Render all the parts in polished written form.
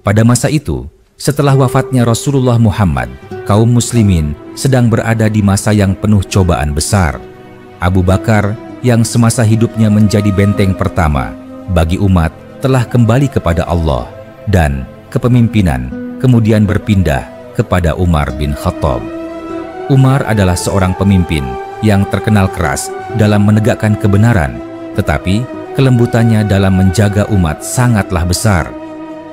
Pada masa itu, setelah wafatnya Rasulullah Muhammad, kaum muslimin sedang berada di masa yang penuh cobaan besar. Abu Bakar yang semasa hidupnya menjadi benteng pertama bagi umat telah kembali kepada Allah, dan kepemimpinan kemudian berpindah kepada Umar bin Khattab. Umar adalah seorang pemimpin yang terkenal keras dalam menegakkan kebenaran, tetapi kelembutannya dalam menjaga umat sangatlah besar.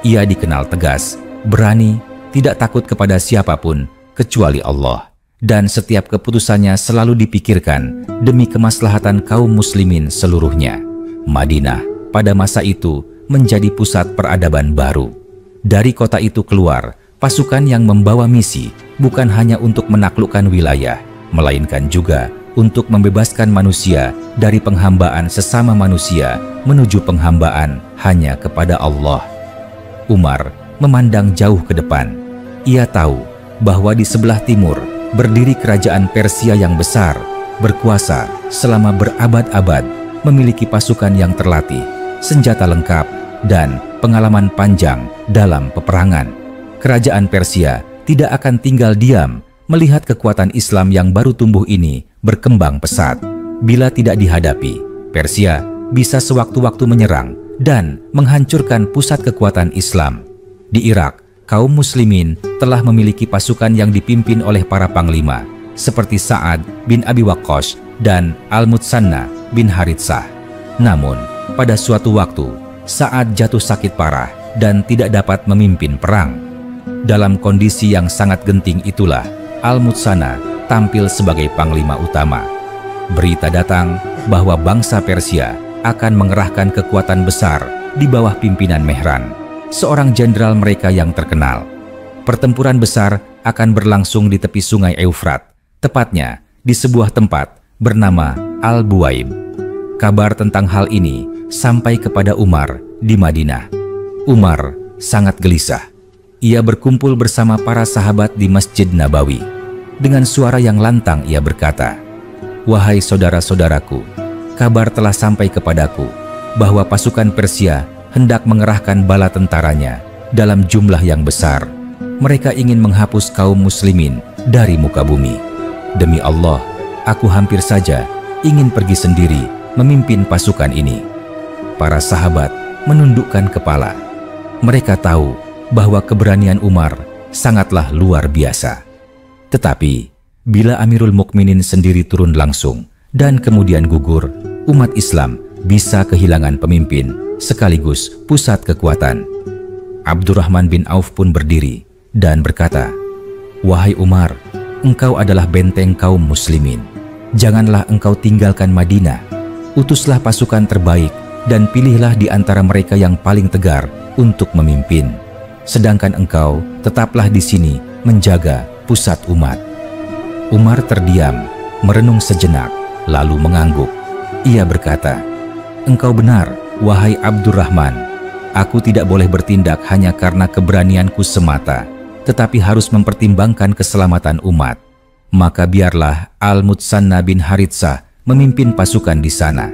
Ia dikenal tegas, berani, tidak takut kepada siapapun kecuali Allah, dan setiap keputusannya selalu dipikirkan demi kemaslahatan kaum muslimin seluruhnya. Madinah pada masa itu menjadi pusat peradaban baru. Dari kota itu keluar pasukan yang membawa misi bukan hanya untuk menaklukkan wilayah, melainkan juga untuk membebaskan manusia dari penghambaan sesama manusia menuju penghambaan hanya kepada Allah. Umar memandang jauh ke depan. Ia tahu bahwa di sebelah timur berdiri kerajaan Persia yang besar, berkuasa selama berabad-abad, memiliki pasukan yang terlatih, senjata lengkap, dan pengalaman panjang dalam peperangan. Kerajaan Persia tidak akan tinggal diam melihat kekuatan Islam yang baru tumbuh ini berkembang pesat. Bila tidak dihadapi, Persia bisa sewaktu-waktu menyerang dan menghancurkan pusat kekuatan Islam. Di Irak, kaum muslimin telah memiliki pasukan yang dipimpin oleh para panglima seperti Sa'ad bin Abi Waqqas dan Al-Mutsanna bin Haritsah. Namun, pada suatu waktu, Sa'ad jatuh sakit parah dan tidak dapat memimpin perang. Dalam kondisi yang sangat genting itulah, Al-Mutsanna tampil sebagai panglima utama. Berita datang bahwa bangsa Persia akan mengerahkan kekuatan besar di bawah pimpinan Mehran, seorang jenderal mereka yang terkenal. Pertempuran besar akan berlangsung di tepi sungai Eufrat, tepatnya di sebuah tempat bernama Al-Buwaib. Kabar tentang hal ini sampai kepada Umar di Madinah. Umar sangat gelisah. Ia berkumpul bersama para sahabat di Masjid Nabawi. Dengan suara yang lantang ia berkata, "Wahai saudara-saudaraku, kabar telah sampai kepadaku bahwa pasukan Persia hendak mengerahkan bala tentaranya dalam jumlah yang besar. Mereka ingin menghapus kaum muslimin dari muka bumi. Demi Allah, aku hampir saja ingin pergi sendiri memimpin pasukan ini." Para sahabat menundukkan kepala. Mereka tahu bahwa keberanian Umar sangatlah luar biasa. Tetapi, bila Amirul Mukminin sendiri turun langsung dan kemudian gugur, umat Islam bisa kehilangan pemimpin sekaligus pusat kekuatan. Abdurrahman bin Auf pun berdiri dan berkata, "Wahai Umar, engkau adalah benteng kaum muslimin. Janganlah engkau tinggalkan Madinah. Utuslah pasukan terbaik dan pilihlah di antara mereka yang paling tegar untuk memimpin. Sedangkan engkau tetaplah di sini menjaga pusat umat." Umar terdiam, merenung sejenak, lalu mengangguk. Ia berkata, "Engkau benar, wahai Abdurrahman. Aku tidak boleh bertindak hanya karena keberanianku semata, tetapi harus mempertimbangkan keselamatan umat. Maka biarlah Al-Mutsanna bin Haritsah memimpin pasukan di sana.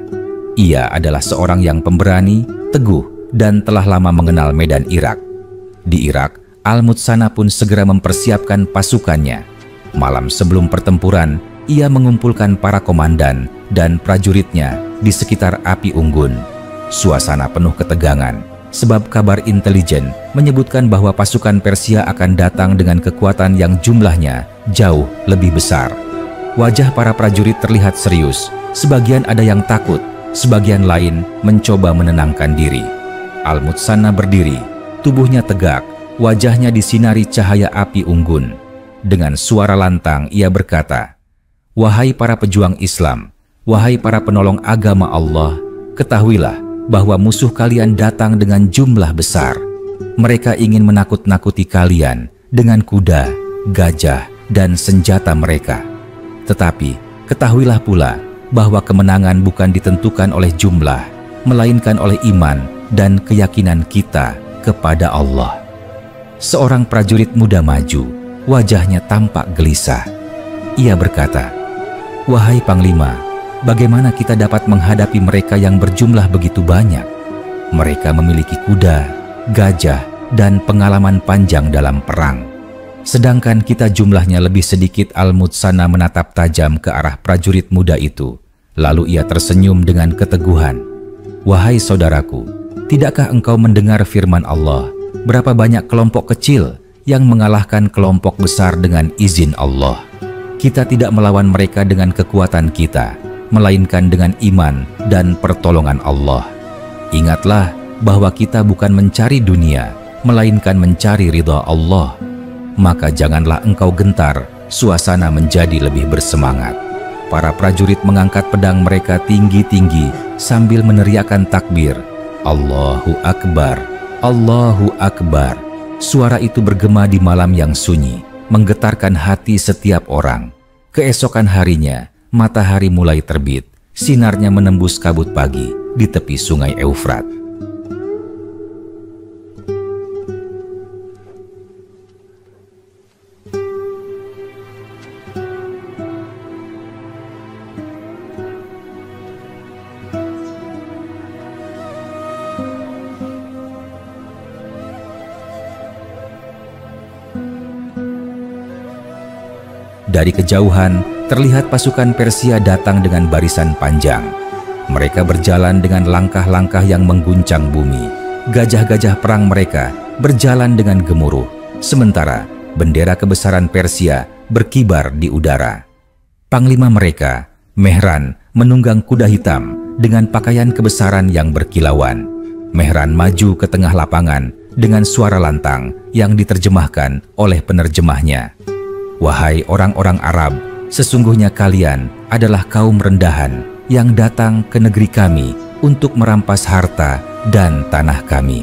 Ia adalah seorang yang pemberani, teguh, dan telah lama mengenal medan Irak." Di Irak, Al-Mutsanna pun segera mempersiapkan pasukannya. Malam sebelum pertempuran, ia mengumpulkan para komandan dan prajuritnya di sekitar api unggun. Suasana penuh ketegangan, sebab kabar intelijen menyebutkan bahwa pasukan Persia akan datang dengan kekuatan yang jumlahnya jauh lebih besar. Wajah para prajurit terlihat serius, sebagian ada yang takut, sebagian lain mencoba menenangkan diri. Al-Mutsanna berdiri, tubuhnya tegak, wajahnya disinari cahaya api unggun. Dengan suara lantang ia berkata, "Wahai para pejuang Islam, wahai para penolong agama Allah, ketahuilah bahwa musuh kalian datang dengan jumlah besar. Mereka ingin menakut-nakuti kalian dengan kuda, gajah, dan senjata mereka. Tetapi ketahuilah pula bahwa kemenangan bukan ditentukan oleh jumlah, melainkan oleh iman dan keyakinan kita kepada Allah." Seorang prajurit muda maju, wajahnya tampak gelisah. Ia berkata, "Wahai Panglima, bagaimana kita dapat menghadapi mereka yang berjumlah begitu banyak? Mereka memiliki kuda, gajah, dan pengalaman panjang dalam perang. Sedangkan kita jumlahnya lebih sedikit. Al-Mutsanna menatap tajam ke arah prajurit muda itu. Lalu ia tersenyum dengan keteguhan. Wahai saudaraku, tidakkah engkau mendengar firman Allah? Berapa banyak kelompok kecil yang mengalahkan kelompok besar dengan izin Allah. Kita tidak melawan mereka dengan kekuatan kita, melainkan dengan iman dan pertolongan Allah. Ingatlah bahwa kita bukan mencari dunia, melainkan mencari ridha Allah. Maka janganlah engkau gentar, suasana menjadi lebih bersemangat. Para prajurit mengangkat pedang mereka tinggi-tinggi sambil meneriakkan takbir. Allahu Akbar, Allahu Akbar. Suara itu bergema di malam yang sunyi, menggetarkan hati setiap orang. Keesokan harinya, matahari mulai terbit. Sinarnya menembus kabut pagi di tepi sungai Eufrat. Dari kejauhan, terlihat pasukan Persia datang dengan barisan panjang. Mereka berjalan dengan langkah-langkah yang mengguncang bumi. Gajah-gajah perang mereka berjalan dengan gemuruh, sementara bendera kebesaran Persia berkibar di udara. Panglima mereka, Mehran, menunggang kuda hitam dengan pakaian kebesaran yang berkilauan. Mehran maju ke tengah lapangan dengan suara lantang yang diterjemahkan oleh penerjemahnya. Wahai orang-orang Arab, sesungguhnya kalian adalah kaum rendahan yang datang ke negeri kami untuk merampas harta dan tanah kami.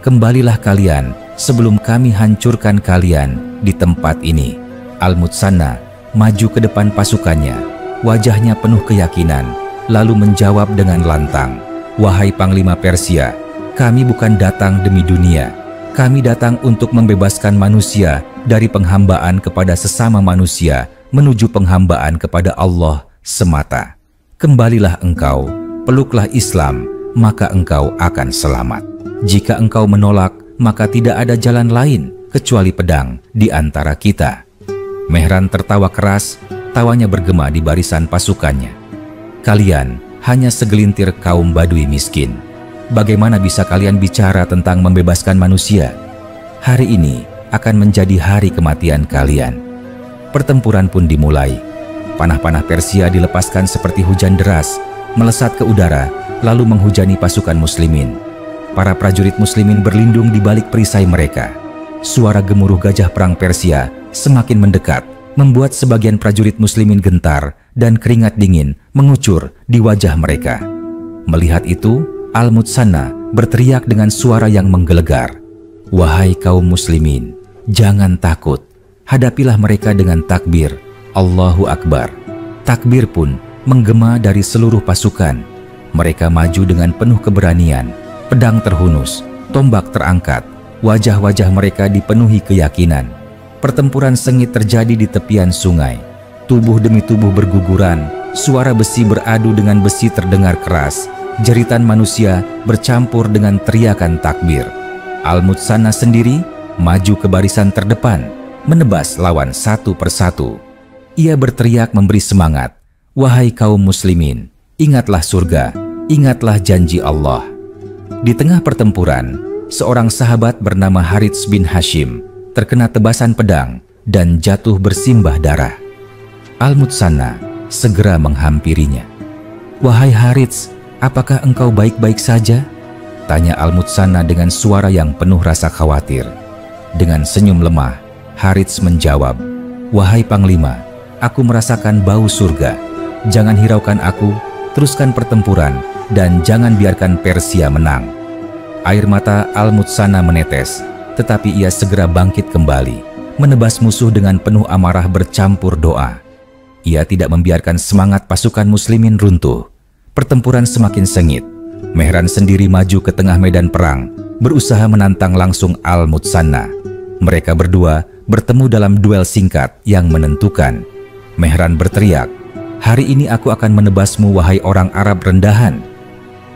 Kembalilah kalian sebelum kami hancurkan kalian di tempat ini. Al-Mutsanna maju ke depan pasukannya, wajahnya penuh keyakinan, lalu menjawab dengan lantang, Wahai Panglima Persia, kami bukan datang demi dunia. Kami datang untuk membebaskan manusia dari penghambaan kepada sesama manusia menuju penghambaan kepada Allah semata. Kembalilah engkau, peluklah Islam, maka engkau akan selamat. Jika engkau menolak, maka tidak ada jalan lain kecuali pedang di antara kita. Mehran tertawa keras, tawanya bergema di barisan pasukannya. Kalian hanya segelintir kaum Badui miskin. Bagaimana bisa kalian bicara tentang membebaskan manusia? Hari ini akan menjadi hari kematian kalian. Pertempuran pun dimulai. Panah-panah Persia dilepaskan seperti hujan deras, melesat ke udara, lalu menghujani pasukan muslimin. Para prajurit muslimin berlindung di balik perisai mereka. Suara gemuruh gajah perang Persia semakin mendekat, membuat sebagian prajurit muslimin gentar dan keringat dingin mengucur di wajah mereka. Melihat itu, Al-Mutsanna berteriak dengan suara yang menggelegar, Wahai kaum muslimin, jangan takut. Hadapilah mereka dengan takbir, Allahu Akbar. Takbir pun menggema dari seluruh pasukan. Mereka maju dengan penuh keberanian. Pedang terhunus, tombak terangkat. Wajah-wajah mereka dipenuhi keyakinan. Pertempuran sengit terjadi di tepian sungai. Tubuh demi tubuh berguguran. Suara besi beradu dengan besi terdengar keras. Jeritan manusia bercampur dengan teriakan takbir. Al-Mutsanna sendiri maju ke barisan terdepan, menebas lawan satu persatu. Ia berteriak memberi semangat, Wahai kaum muslimin, ingatlah surga, ingatlah janji Allah. Di tengah pertempuran, seorang sahabat bernama Harits bin Hashim terkena tebasan pedang dan jatuh bersimbah darah. Al-Mutsanna segera menghampirinya. Wahai Harits, apakah engkau baik-baik saja? Tanya Al-Mutsanna dengan suara yang penuh rasa khawatir. Dengan senyum lemah, Harits menjawab, Wahai Panglima, aku merasakan bau surga. Jangan hiraukan aku, teruskan pertempuran, dan jangan biarkan Persia menang. Air mata Al-Mutsanna menetes, tetapi ia segera bangkit kembali, menebas musuh dengan penuh amarah bercampur doa. Ia tidak membiarkan semangat pasukan muslimin runtuh. Pertempuran semakin sengit. Mehran sendiri maju ke tengah medan perang, berusaha menantang langsung Al-Mutsanna. Mereka berdua bertemu dalam duel singkat yang menentukan. Mehran berteriak, Hari ini aku akan menebasmu wahai orang Arab rendahan.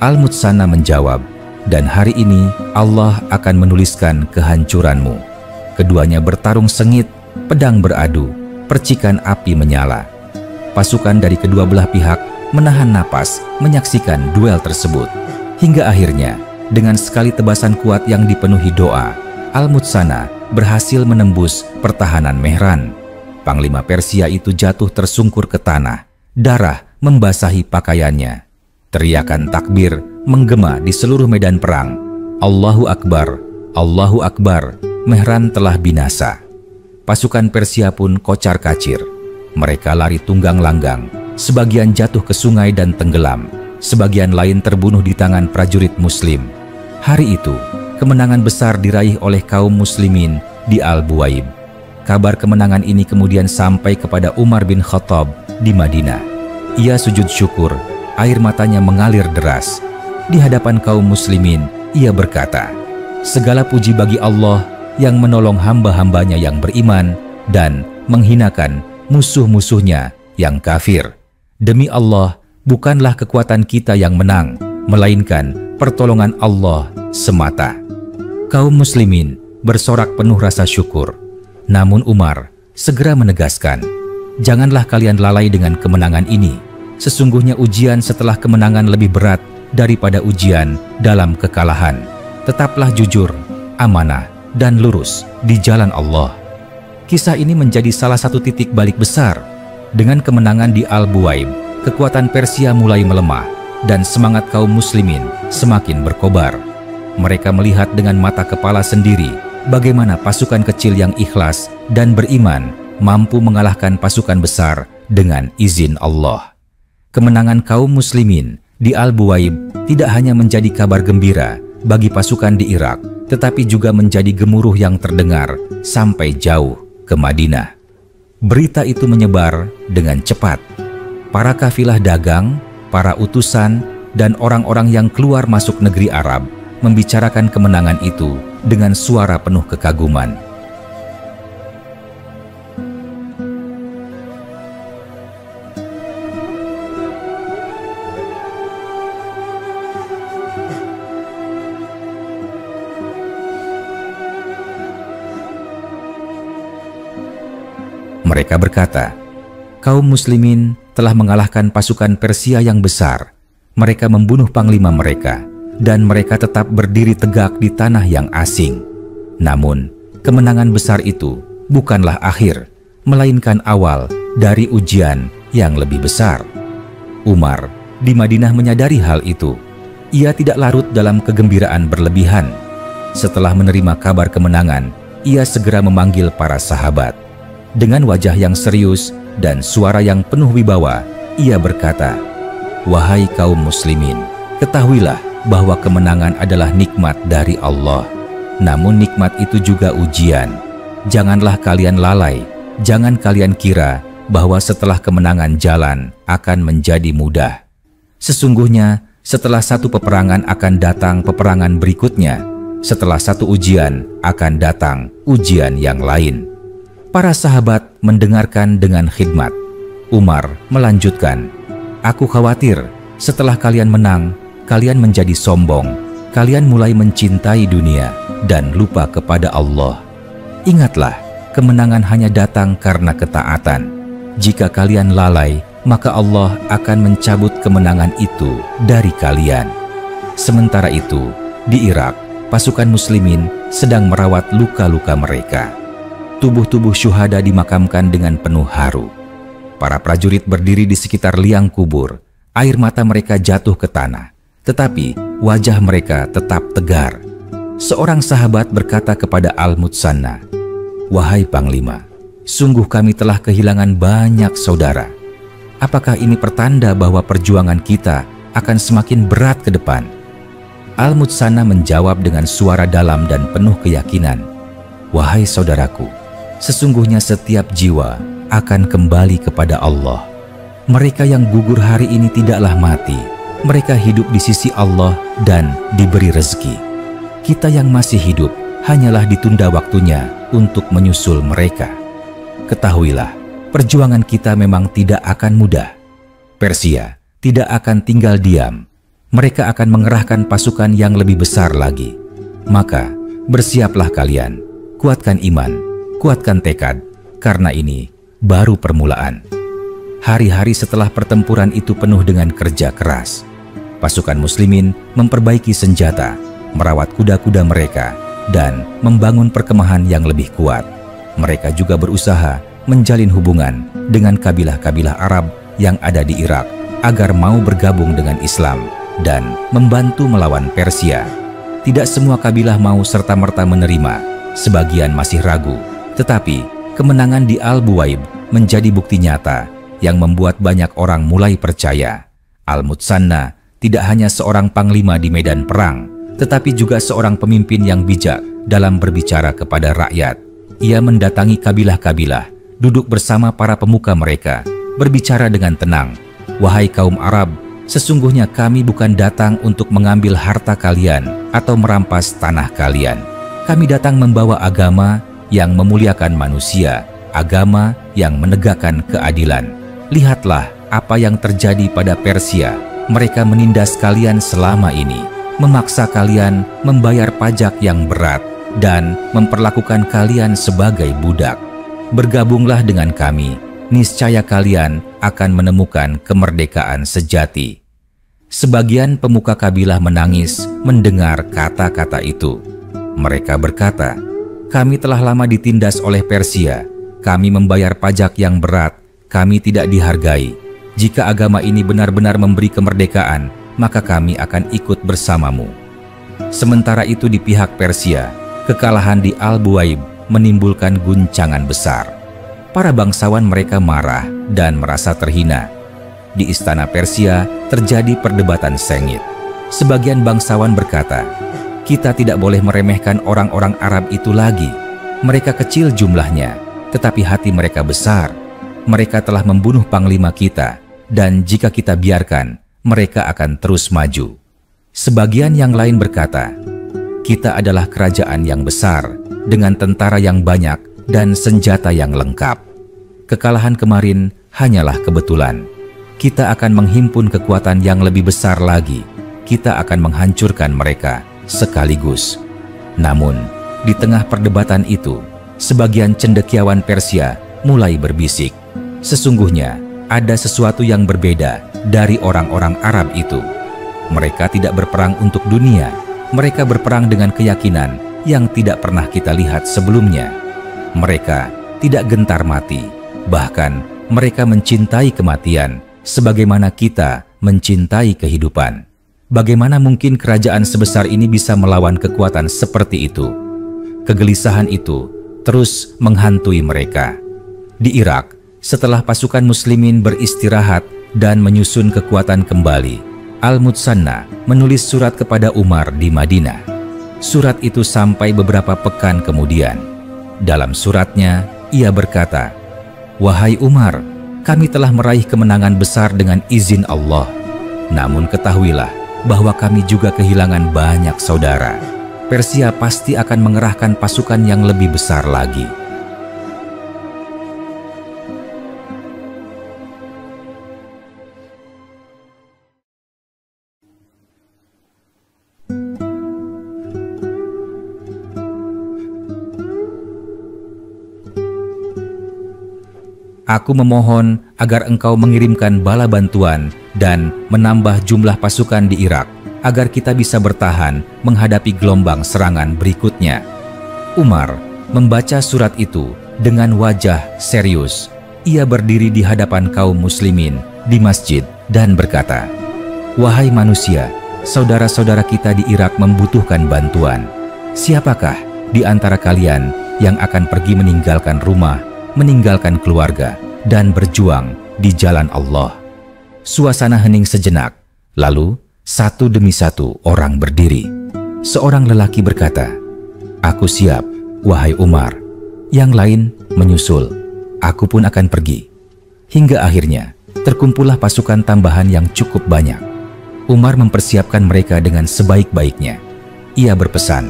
Al-Mutsanna menjawab, dan hari ini Allah akan menuliskan kehancuranmu. Keduanya bertarung sengit, pedang beradu, percikan api menyala. Pasukan dari kedua belah pihak menahan napas menyaksikan duel tersebut. Hingga akhirnya, dengan sekali tebasan kuat yang dipenuhi doa, Al-Mutsana berhasil menembus pertahanan Mehran. Panglima Persia itu jatuh tersungkur ke tanah, darah membasahi pakaiannya. Teriakan takbir menggema di seluruh medan perang. Allahu Akbar, Allahu Akbar, Mehran telah binasa. Pasukan Persia pun kocar-kacir. Mereka lari tunggang langgang, sebagian jatuh ke sungai dan tenggelam, sebagian lain terbunuh di tangan prajurit Muslim. Hari itu, kemenangan besar diraih oleh kaum Muslimin di Al-Buwaib. Kabar kemenangan ini kemudian sampai kepada Umar bin Khattab di Madinah. Ia sujud syukur, air matanya mengalir deras. Di hadapan kaum Muslimin, ia berkata, "Segala puji bagi Allah yang menolong hamba-hambanya yang beriman dan menghinakan musuh-musuhnya yang kafir. Demi Allah, bukanlah kekuatan kita yang menang, melainkan pertolongan Allah semata." Kaum Muslimin bersorak penuh rasa syukur. Namun Umar segera menegaskan, "Janganlah kalian lalai dengan kemenangan ini. Sesungguhnya ujian setelah kemenangan lebih berat daripada ujian dalam kekalahan. Tetaplah jujur, amanah, dan lurus di jalan Allah." Kisah ini menjadi salah satu titik balik besar. Dengan kemenangan di Al-Buwaib, kekuatan Persia mulai melemah dan semangat kaum Muslimin semakin berkobar. Mereka melihat dengan mata kepala sendiri bagaimana pasukan kecil yang ikhlas dan beriman mampu mengalahkan pasukan besar dengan izin Allah. Kemenangan kaum Muslimin di Al-Buwaib tidak hanya menjadi kabar gembira bagi pasukan di Irak, tetapi juga menjadi gemuruh yang terdengar sampai jauh ke Madinah. Berita itu menyebar dengan cepat. Para kafilah dagang, para utusan, dan orang-orang yang keluar masuk negeri Arab membicarakan kemenangan itu dengan suara penuh kekaguman. Mereka berkata, "Kaum Muslimin telah mengalahkan pasukan Persia yang besar. Mereka membunuh panglima mereka, dan mereka tetap berdiri tegak di tanah yang asing. Namun, kemenangan besar itu bukanlah akhir, melainkan awal dari ujian yang lebih besar." Umar di Madinah menyadari hal itu. Ia tidak larut dalam kegembiraan berlebihan. Setelah menerima kabar kemenangan, ia segera memanggil para sahabat. Dengan wajah yang serius dan suara yang penuh wibawa, ia berkata, "Wahai kaum Muslimin, ketahuilah bahwa kemenangan adalah nikmat dari Allah. Namun nikmat itu juga ujian. Janganlah kalian lalai, jangan kalian kira bahwa setelah kemenangan jalan akan menjadi mudah. Sesungguhnya setelah satu peperangan akan datang peperangan berikutnya, setelah satu ujian akan datang ujian yang lain." Para sahabat mendengarkan dengan khidmat. Umar melanjutkan, "Aku khawatir setelah kalian menang, kalian menjadi sombong, kalian mulai mencintai dunia dan lupa kepada Allah. Ingatlah, kemenangan hanya datang karena ketaatan. Jika kalian lalai, maka Allah akan mencabut kemenangan itu dari kalian." Sementara itu, di Irak, pasukan Muslimin sedang merawat luka-luka mereka. Tubuh-tubuh syuhada dimakamkan dengan penuh haru. Para prajurit berdiri di sekitar liang kubur, air mata mereka jatuh ke tanah. Tetapi wajah mereka tetap tegar. Seorang sahabat berkata kepada Al-Mutsana, "Wahai Panglima, sungguh kami telah kehilangan banyak saudara. Apakah ini pertanda bahwa perjuangan kita akan semakin berat ke depan?" Al-Mutsana menjawab dengan suara dalam dan penuh keyakinan, "Wahai saudaraku, sesungguhnya setiap jiwa akan kembali kepada Allah. Mereka yang gugur hari ini tidaklah mati. Mereka hidup di sisi Allah dan diberi rezeki. Kita yang masih hidup hanyalah ditunda waktunya untuk menyusul mereka. Ketahuilah, perjuangan kita memang tidak akan mudah. Persia tidak akan tinggal diam. mereka akan mengerahkan pasukan yang lebih besar lagi. Maka bersiaplah kalian, kuatkan iman, kuatkan tekad, karena ini baru permulaan. Hari-hari setelah pertempuran itu penuh dengan kerja keras. Pasukan muslimin memperbaiki senjata, merawat kuda-kuda mereka, dan membangun perkemahan yang lebih kuat. Mereka juga berusaha menjalin hubungan dengan kabilah-kabilah Arab yang ada di Irak agar mau bergabung dengan Islam dan membantu melawan Persia. Tidak semua kabilah mau serta-merta menerima, sebagian masih ragu. Tetapi kemenangan di Al-Buwaib menjadi bukti nyata yang membuat banyak orang mulai percaya. Al-Mutsanna tidak hanya seorang panglima di medan perang, tetapi juga seorang pemimpin yang bijak dalam berbicara kepada rakyat. Ia mendatangi kabilah-kabilah, duduk bersama para pemuka mereka, berbicara dengan tenang. Wahai kaum Arab, sesungguhnya kami bukan datang untuk mengambil harta kalian atau merampas tanah kalian. Kami datang membawa agama yang memuliakan manusia, agama yang menegakkan keadilan. Lihatlah apa yang terjadi pada Persia. Mereka menindas kalian selama ini, memaksa kalian membayar pajak yang berat, dan memperlakukan kalian sebagai budak. Bergabunglah dengan kami, niscaya kalian akan menemukan kemerdekaan sejati. Sebagian pemuka kabilah menangis mendengar kata-kata itu. Mereka berkata, kami telah lama ditindas oleh Persia, kami membayar pajak yang berat, kami tidak dihargai. Jika agama ini benar-benar memberi kemerdekaan, maka kami akan ikut bersamamu. Sementara itu di pihak Persia, kekalahan di Al-Buwaib menimbulkan guncangan besar. Para bangsawan mereka marah dan merasa terhina. Di istana Persia terjadi perdebatan sengit. Sebagian bangsawan berkata, kita tidak boleh meremehkan orang-orang Arab itu lagi. Mereka kecil jumlahnya, tetapi hati mereka besar. Mereka telah membunuh panglima kita, dan jika kita biarkan, mereka akan terus maju. Sebagian yang lain berkata, kita adalah kerajaan yang besar, dengan tentara yang banyak dan senjata yang lengkap. Kekalahan kemarin hanyalah kebetulan. Kita akan menghimpun kekuatan yang lebih besar lagi. Kita akan menghancurkan mereka sekaligus. Namun, di tengah perdebatan itu, sebagian cendekiawan Persia mulai berbisik. Sesungguhnya, ada sesuatu yang berbeda dari orang-orang Arab itu. Mereka tidak berperang untuk dunia. Mereka berperang dengan keyakinan yang tidak pernah kita lihat sebelumnya. Mereka tidak gentar mati. Bahkan, mereka mencintai kematian sebagaimana kita mencintai kehidupan. Bagaimana mungkin kerajaan sebesar ini bisa melawan kekuatan seperti itu? Kegelisahan itu terus menghantui mereka. Di Irak, setelah pasukan muslimin beristirahat dan menyusun kekuatan kembali, Al-Mutsanna menulis surat kepada Umar di Madinah. Surat itu sampai beberapa pekan kemudian. Dalam suratnya, ia berkata, wahai Umar, kami telah meraih kemenangan besar dengan izin Allah. Namun ketahuilah bahwa kami juga kehilangan banyak saudara. Persia pasti akan mengerahkan pasukan yang lebih besar lagi. Aku memohon agar engkau mengirimkan bala bantuan dan menambah jumlah pasukan di Irak, agar kita bisa bertahan menghadapi gelombang serangan berikutnya. Umar membaca surat itu dengan wajah serius. Ia berdiri di hadapan kaum muslimin di masjid dan berkata, wahai manusia, saudara-saudara kita di Irak membutuhkan bantuan. Siapakah di antara kalian yang akan pergi meninggalkan rumah, meninggalkan keluarga, dan berjuang di jalan Allah? Suasana hening sejenak, lalu satu demi satu orang berdiri. Seorang lelaki berkata, aku siap, wahai Umar. Yang lain menyusul, aku pun akan pergi. Hingga akhirnya terkumpullah pasukan tambahan yang cukup banyak. Umar mempersiapkan mereka dengan sebaik-baiknya. Ia berpesan,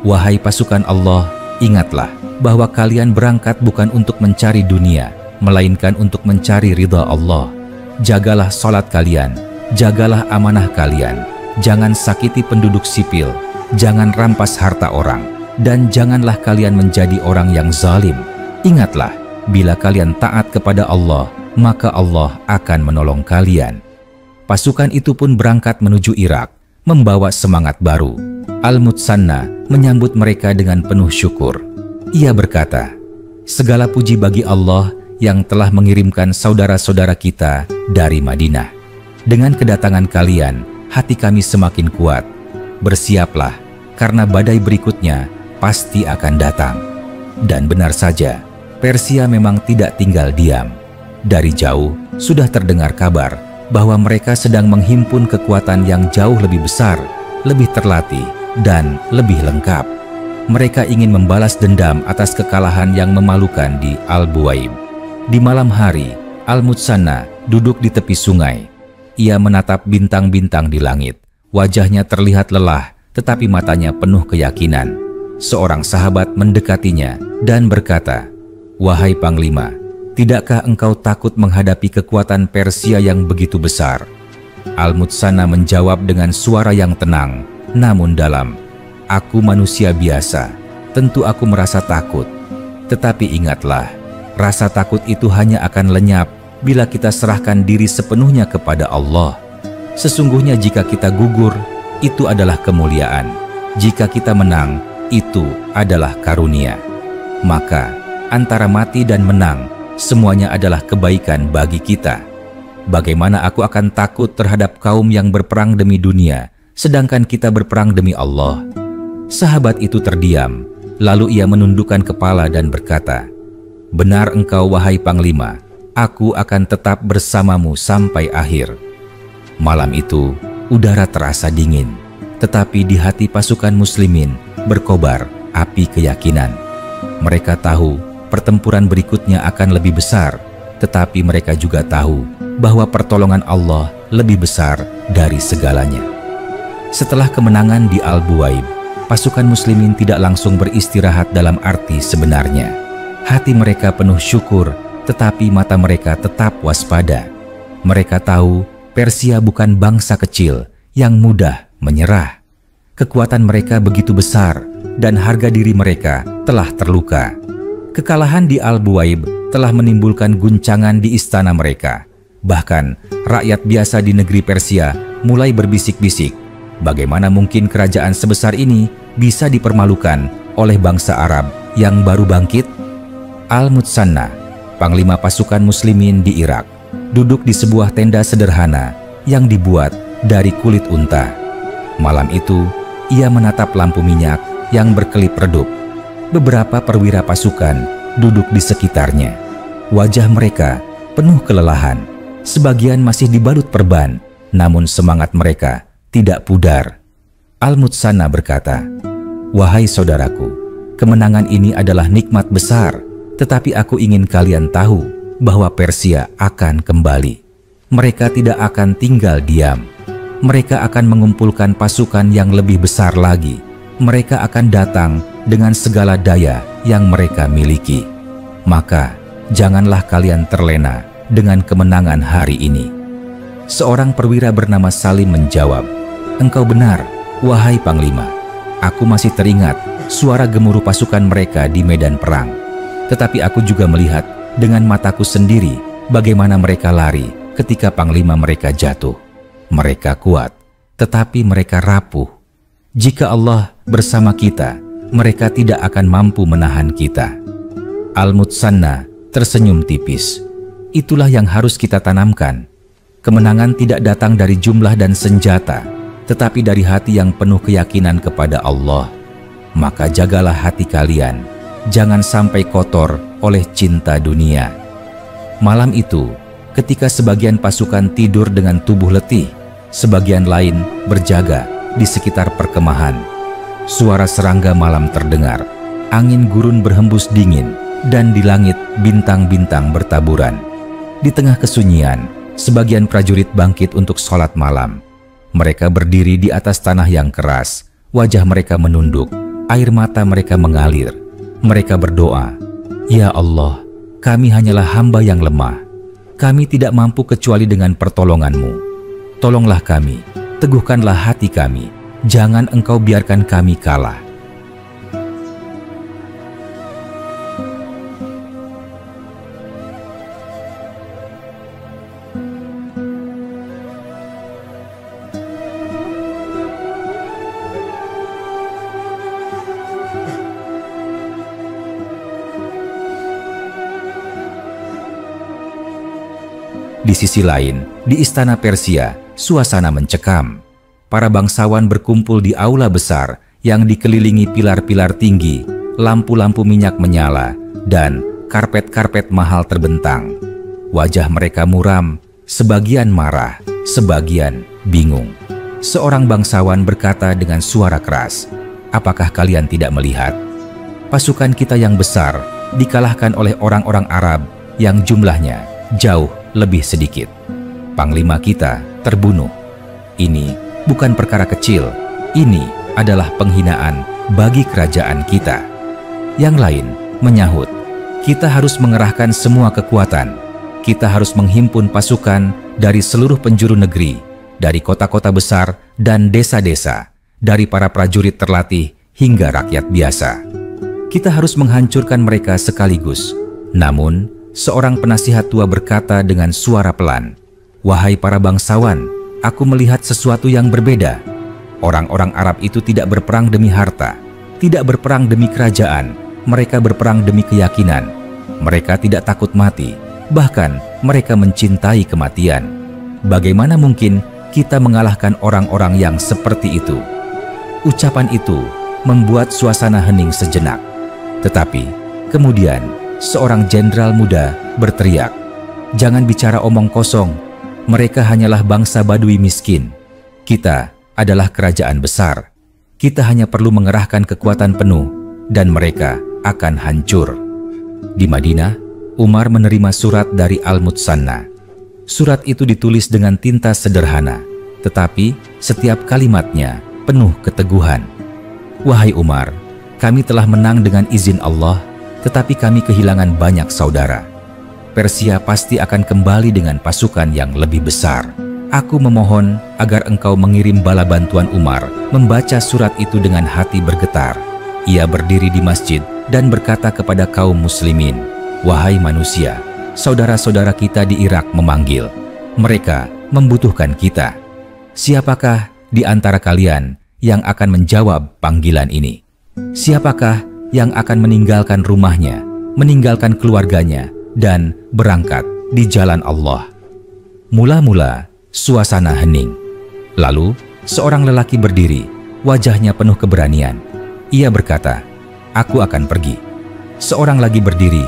wahai pasukan Allah, ingatlah bahwa kalian berangkat bukan untuk mencari dunia, melainkan untuk mencari ridha Allah. Jagalah salat kalian, jagalah amanah kalian, jangan sakiti penduduk sipil, jangan rampas harta orang, dan janganlah kalian menjadi orang yang zalim. Ingatlah, bila kalian taat kepada Allah, maka Allah akan menolong kalian." Pasukan itu pun berangkat menuju Irak, membawa semangat baru. Al-Mutsanna menyambut mereka dengan penuh syukur. Ia berkata, "Segala puji bagi Allah yang telah mengirimkan saudara-saudara kita dari Madinah. Dengan kedatangan kalian, hati kami semakin kuat. Bersiaplah, karena badai berikutnya pasti akan datang." Dan benar saja, Persia memang tidak tinggal diam. Dari jauh sudah terdengar kabar bahwa mereka sedang menghimpun kekuatan yang jauh lebih besar, lebih terlatih, dan lebih lengkap. Mereka ingin membalas dendam atas kekalahan yang memalukan di Al-Buwaib. Di malam hari, Al-Mutsanna duduk di tepi sungai. Ia menatap bintang-bintang di langit. Wajahnya terlihat lelah, tetapi matanya penuh keyakinan. Seorang sahabat mendekatinya dan berkata, "Wahai Panglima, tidakkah engkau takut menghadapi kekuatan Persia yang begitu besar?" Al-Mutsanna menjawab dengan suara yang tenang, namun dalam, "Aku manusia biasa, tentu aku merasa takut. Tetapi ingatlah, rasa takut itu hanya akan lenyap bila kita serahkan diri sepenuhnya kepada Allah. Sesungguhnya jika kita gugur, itu adalah kemuliaan. Jika kita menang, itu adalah karunia. Maka, antara mati dan menang, semuanya adalah kebaikan bagi kita. Bagaimana aku akan takut terhadap kaum yang berperang demi dunia, sedangkan kita berperang demi Allah?" Sahabat itu terdiam, lalu ia menundukkan kepala dan berkata, "Benar engkau wahai Panglima, aku akan tetap bersamamu sampai akhir." Malam itu, udara terasa dingin, tetapi di hati pasukan muslimin berkobar api keyakinan. Mereka tahu pertempuran berikutnya akan lebih besar, tetapi mereka juga tahu bahwa pertolongan Allah lebih besar dari segalanya. Setelah kemenangan di Al-Buwaib, pasukan muslimin tidak langsung beristirahat dalam arti sebenarnya. Hati mereka penuh syukur, tetapi mata mereka tetap waspada. Mereka tahu Persia bukan bangsa kecil yang mudah menyerah. Kekuatan mereka begitu besar dan harga diri mereka telah terluka. Kekalahan di Al-Buwaib telah menimbulkan guncangan di istana mereka. Bahkan rakyat biasa di negeri Persia mulai berbisik-bisik, bagaimana mungkin kerajaan sebesar ini bisa dipermalukan oleh bangsa Arab yang baru bangkit? Al-Mutsanna, panglima pasukan muslimin di Irak, duduk di sebuah tenda sederhana yang dibuat dari kulit unta. Malam itu, ia menatap lampu minyak yang berkelip redup. Beberapa perwira pasukan duduk di sekitarnya. Wajah mereka penuh kelelahan. Sebagian masih dibalut perban, namun semangat mereka tidak pudar. Al-Mutsanna berkata, "Wahai saudaraku, kemenangan ini adalah nikmat besar, tetapi aku ingin kalian tahu bahwa Persia akan kembali. Mereka tidak akan tinggal diam. Mereka akan mengumpulkan pasukan yang lebih besar lagi. Mereka akan datang dengan segala daya yang mereka miliki. Maka, janganlah kalian terlena dengan kemenangan hari ini." Seorang perwira bernama Salim menjawab, "Engkau benar, wahai Panglima. Aku masih teringat suara gemuruh pasukan mereka di medan perang. Tetapi aku juga melihat dengan mataku sendiri bagaimana mereka lari ketika Panglima mereka jatuh. Mereka kuat, tetapi mereka rapuh. Jika Allah bersama kita, mereka tidak akan mampu menahan kita." Al-Mutsanna tersenyum tipis. Itulah yang harus kita tanamkan. Kemenangan tidak datang dari jumlah dan senjata, tetapi dari hati yang penuh keyakinan kepada Allah. Maka jagalah hati kalian, jangan sampai kotor oleh cinta dunia. Malam itu, ketika sebagian pasukan tidur dengan tubuh letih, sebagian lain berjaga di sekitar perkemahan. Suara serangga malam terdengar, angin gurun berhembus dingin, dan di langit bintang-bintang bertaburan. Di tengah kesunyian, sebagian prajurit bangkit untuk sholat malam. Mereka berdiri di atas tanah yang keras, wajah mereka menunduk, air mata mereka mengalir. Mereka berdoa, "Ya Allah, kami hanyalah hamba yang lemah. Kami tidak mampu kecuali dengan pertolongan-Mu. Tolonglah kami, teguhkanlah hati kami, jangan engkau biarkan kami kalah. Di sisi lain, di istana Persia, suasana mencekam. Para bangsawan berkumpul di aula besar yang dikelilingi pilar-pilar tinggi, lampu-lampu minyak menyala, dan karpet-karpet mahal terbentang. Wajah mereka muram, sebagian marah, sebagian bingung. Seorang bangsawan berkata dengan suara keras, "Apakah kalian tidak melihat? Pasukan kita yang besar dikalahkan oleh orang-orang Arab yang jumlahnya jauh lebih sedikit. Panglima kita terbunuh. Ini bukan perkara kecil, ini adalah penghinaan bagi kerajaan kita." Yang lain menyahut, "Kita harus mengerahkan semua kekuatan. Kita harus menghimpun pasukan dari seluruh penjuru negeri, dari kota-kota besar dan desa-desa, dari para prajurit terlatih hingga rakyat biasa. Kita harus menghancurkan mereka sekaligus." Namun, seorang penasihat tua berkata dengan suara pelan, "Wahai para bangsawan, aku melihat sesuatu yang berbeda. Orang-orang Arab itu tidak berperang demi harta, tidak berperang demi kerajaan, mereka berperang demi keyakinan. Mereka tidak takut mati, bahkan mereka mencintai kematian. Bagaimana mungkin kita mengalahkan orang-orang yang seperti itu?" Ucapan itu membuat suasana hening sejenak. Tetapi kemudian seorang jenderal muda berteriak, "Jangan bicara omong kosong. Mereka hanyalah bangsa Badui miskin. Kita adalah kerajaan besar. Kita hanya perlu mengerahkan kekuatan penuh dan mereka akan hancur." Di Madinah, Umar menerima surat dari Al-Mutsanna. Surat itu ditulis dengan tinta sederhana, tetapi setiap kalimatnya penuh keteguhan. "Wahai Umar, kami telah menang dengan izin Allah, tetapi kami kehilangan banyak saudara. Persia pasti akan kembali dengan pasukan yang lebih besar. Aku memohon agar engkau mengirim bala bantuan." Umar membaca surat itu dengan hati bergetar. Ia berdiri di masjid dan berkata kepada kaum muslimin, "Wahai manusia, saudara-saudara kita di Irak memanggil. Mereka membutuhkan kita. Siapakah di antara kalian yang akan menjawab panggilan ini? Siapakah yang akan meninggalkan rumahnya, meninggalkan keluarganya, dan berangkat di jalan Allah?" Mula-mula suasana hening. Lalu seorang lelaki berdiri, wajahnya penuh keberanian. Ia berkata, "Aku akan pergi." Seorang lagi berdiri,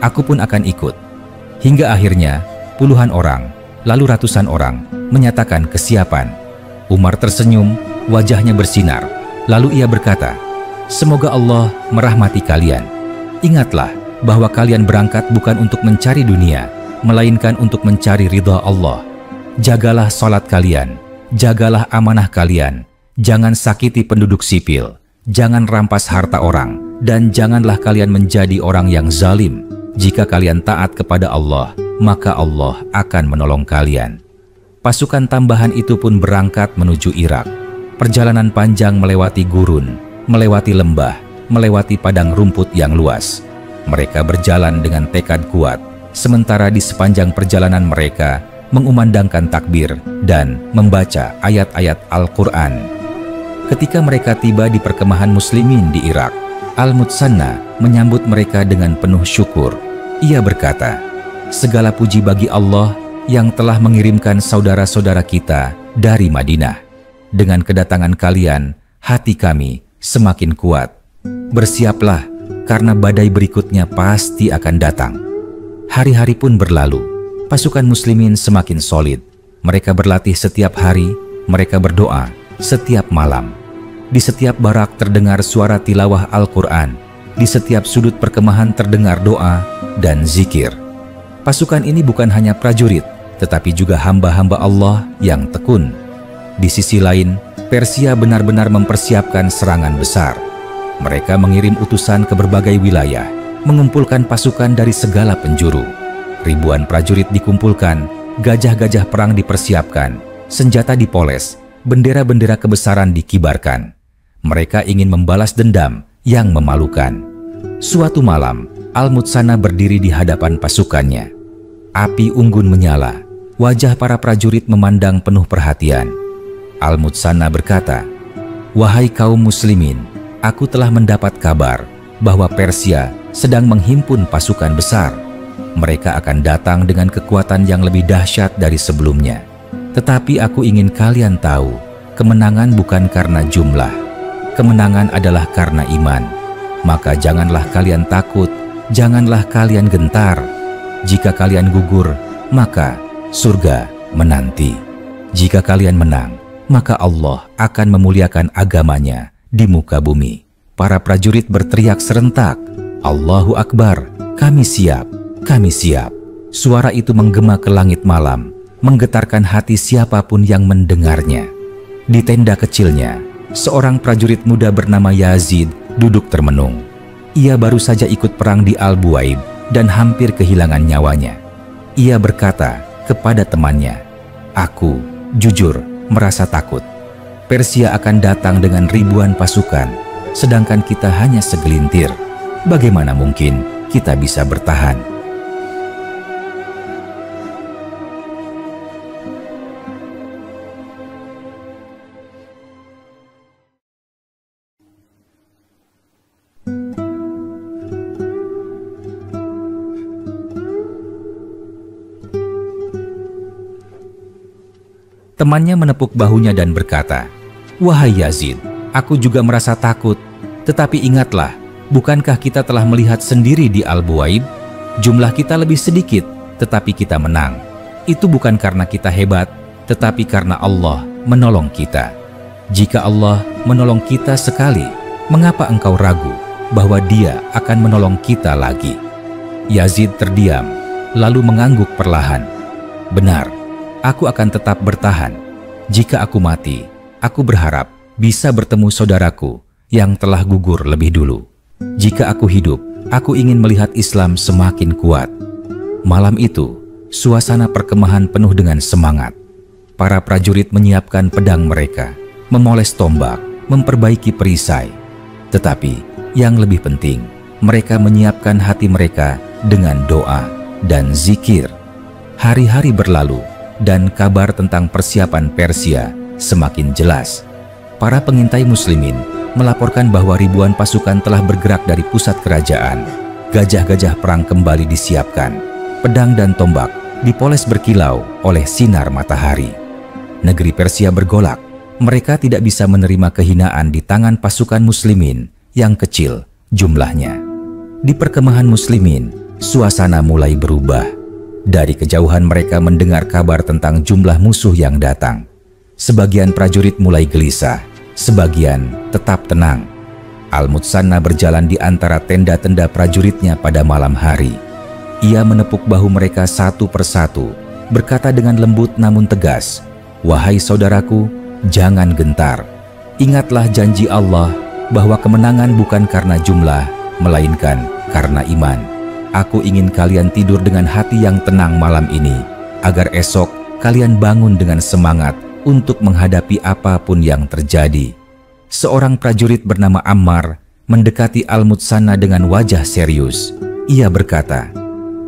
"Aku pun akan ikut." Hingga akhirnya puluhan orang, lalu ratusan orang menyatakan kesiapan. Umar tersenyum, wajahnya bersinar. Lalu ia berkata, "Semoga Allah merahmati kalian. Ingatlah bahwa kalian berangkat bukan untuk mencari dunia, melainkan untuk mencari ridha Allah. Jagalah salat kalian, jagalah amanah kalian, jangan sakiti penduduk sipil, jangan rampas harta orang, dan janganlah kalian menjadi orang yang zalim. Jika kalian taat kepada Allah, maka Allah akan menolong kalian." Pasukan tambahan itu pun berangkat menuju Irak. Perjalanan panjang melewati gurun, melewati lembah, melewati padang rumput yang luas. Mereka berjalan dengan tekad kuat, sementara di sepanjang perjalanan mereka mengumandangkan takbir dan membaca ayat-ayat Al-Quran. Ketika mereka tiba di perkemahan muslimin di Irak, Al-Mutsanna menyambut mereka dengan penuh syukur. Ia berkata, "Segala puji bagi Allah yang telah mengirimkan saudara-saudara kita dari Madinah. Dengan kedatangan kalian, hati kami semakin kuat. Bersiaplah, karena badai berikutnya pasti akan datang." Hari-hari pun berlalu. Pasukan muslimin semakin solid. Mereka berlatih setiap hari, mereka berdoa setiap malam. Di setiap barak terdengar suara tilawah Al-Quran. Di setiap sudut perkemahan terdengar doa dan zikir. Pasukan ini bukan hanya prajurit, tetapi juga hamba-hamba Allah yang tekun. Di sisi lain, Persia benar-benar mempersiapkan serangan besar. Mereka mengirim utusan ke berbagai wilayah, mengumpulkan pasukan dari segala penjuru. Ribuan prajurit dikumpulkan, gajah-gajah perang dipersiapkan, senjata dipoles, bendera-bendera kebesaran dikibarkan. Mereka ingin membalas dendam yang memalukan. Suatu malam, Al-Mutsanna berdiri di hadapan pasukannya. Api unggun menyala, wajah para prajurit memandang penuh perhatian. Al-Mutsanna berkata, "Wahai kaum muslimin, aku telah mendapat kabar bahwa Persia sedang menghimpun pasukan besar. Mereka akan datang dengan kekuatan yang lebih dahsyat dari sebelumnya. Tetapi aku ingin kalian tahu, kemenangan bukan karena jumlah. Kemenangan adalah karena iman. Maka janganlah kalian takut, janganlah kalian gentar. Jika kalian gugur, maka surga menanti. Jika kalian menang, maka Allah akan memuliakan agamanya di muka bumi." Para prajurit berteriak serentak, "Allahu Akbar, kami siap, kami siap." Suara itu menggema ke langit malam, menggetarkan hati siapapun yang mendengarnya. Di tenda kecilnya, seorang prajurit muda bernama Yazid duduk termenung. Ia baru saja ikut perang di Al-Buaib dan hampir kehilangan nyawanya. Ia berkata kepada temannya, "Aku, jujur, merasa takut. Persia akan datang dengan ribuan pasukan, sedangkan kita hanya segelintir. Bagaimana mungkin kita bisa bertahan?" Temannya menepuk bahunya dan berkata, "Wahai Yazid, aku juga merasa takut. Tetapi ingatlah, bukankah kita telah melihat sendiri di Al-Buaib? Jumlah kita lebih sedikit, tetapi kita menang. Itu bukan karena kita hebat, tetapi karena Allah menolong kita. Jika Allah menolong kita sekali, mengapa engkau ragu bahwa Dia akan menolong kita lagi?" Yazid terdiam, lalu mengangguk perlahan. "Benar, aku akan tetap bertahan. Jika aku mati, aku berharap bisa bertemu saudaraku yang telah gugur lebih dulu. Jika aku hidup, aku ingin melihat Islam semakin kuat." Malam itu, suasana perkemahan penuh dengan semangat. Para prajurit menyiapkan pedang mereka, memoles tombak, memperbaiki perisai. Tetapi yang lebih penting, mereka menyiapkan hati mereka dengan doa dan zikir. Hari-hari berlalu, dan kabar tentang persiapan Persia semakin jelas. Para pengintai muslimin melaporkan bahwa ribuan pasukan telah bergerak dari pusat kerajaan. Gajah-gajah perang kembali disiapkan. Pedang dan tombak dipoles berkilau oleh sinar matahari. Negeri Persia bergolak. Mereka tidak bisa menerima kehinaan di tangan pasukan muslimin yang kecil jumlahnya. Di perkemahan muslimin, suasana mulai berubah. Dari kejauhan mereka mendengar kabar tentang jumlah musuh yang datang. Sebagian prajurit mulai gelisah, sebagian tetap tenang. Al-Mutsanna berjalan di antara tenda-tenda prajuritnya pada malam hari. Ia menepuk bahu mereka satu persatu, berkata dengan lembut namun tegas, "Wahai saudaraku, jangan gentar. Ingatlah janji Allah bahwa kemenangan bukan karena jumlah, melainkan karena iman. Aku ingin kalian tidur dengan hati yang tenang malam ini, agar esok kalian bangun dengan semangat untuk menghadapi apapun yang terjadi." Seorang prajurit bernama Ammar mendekati Al-Mutsanna dengan wajah serius. Ia berkata,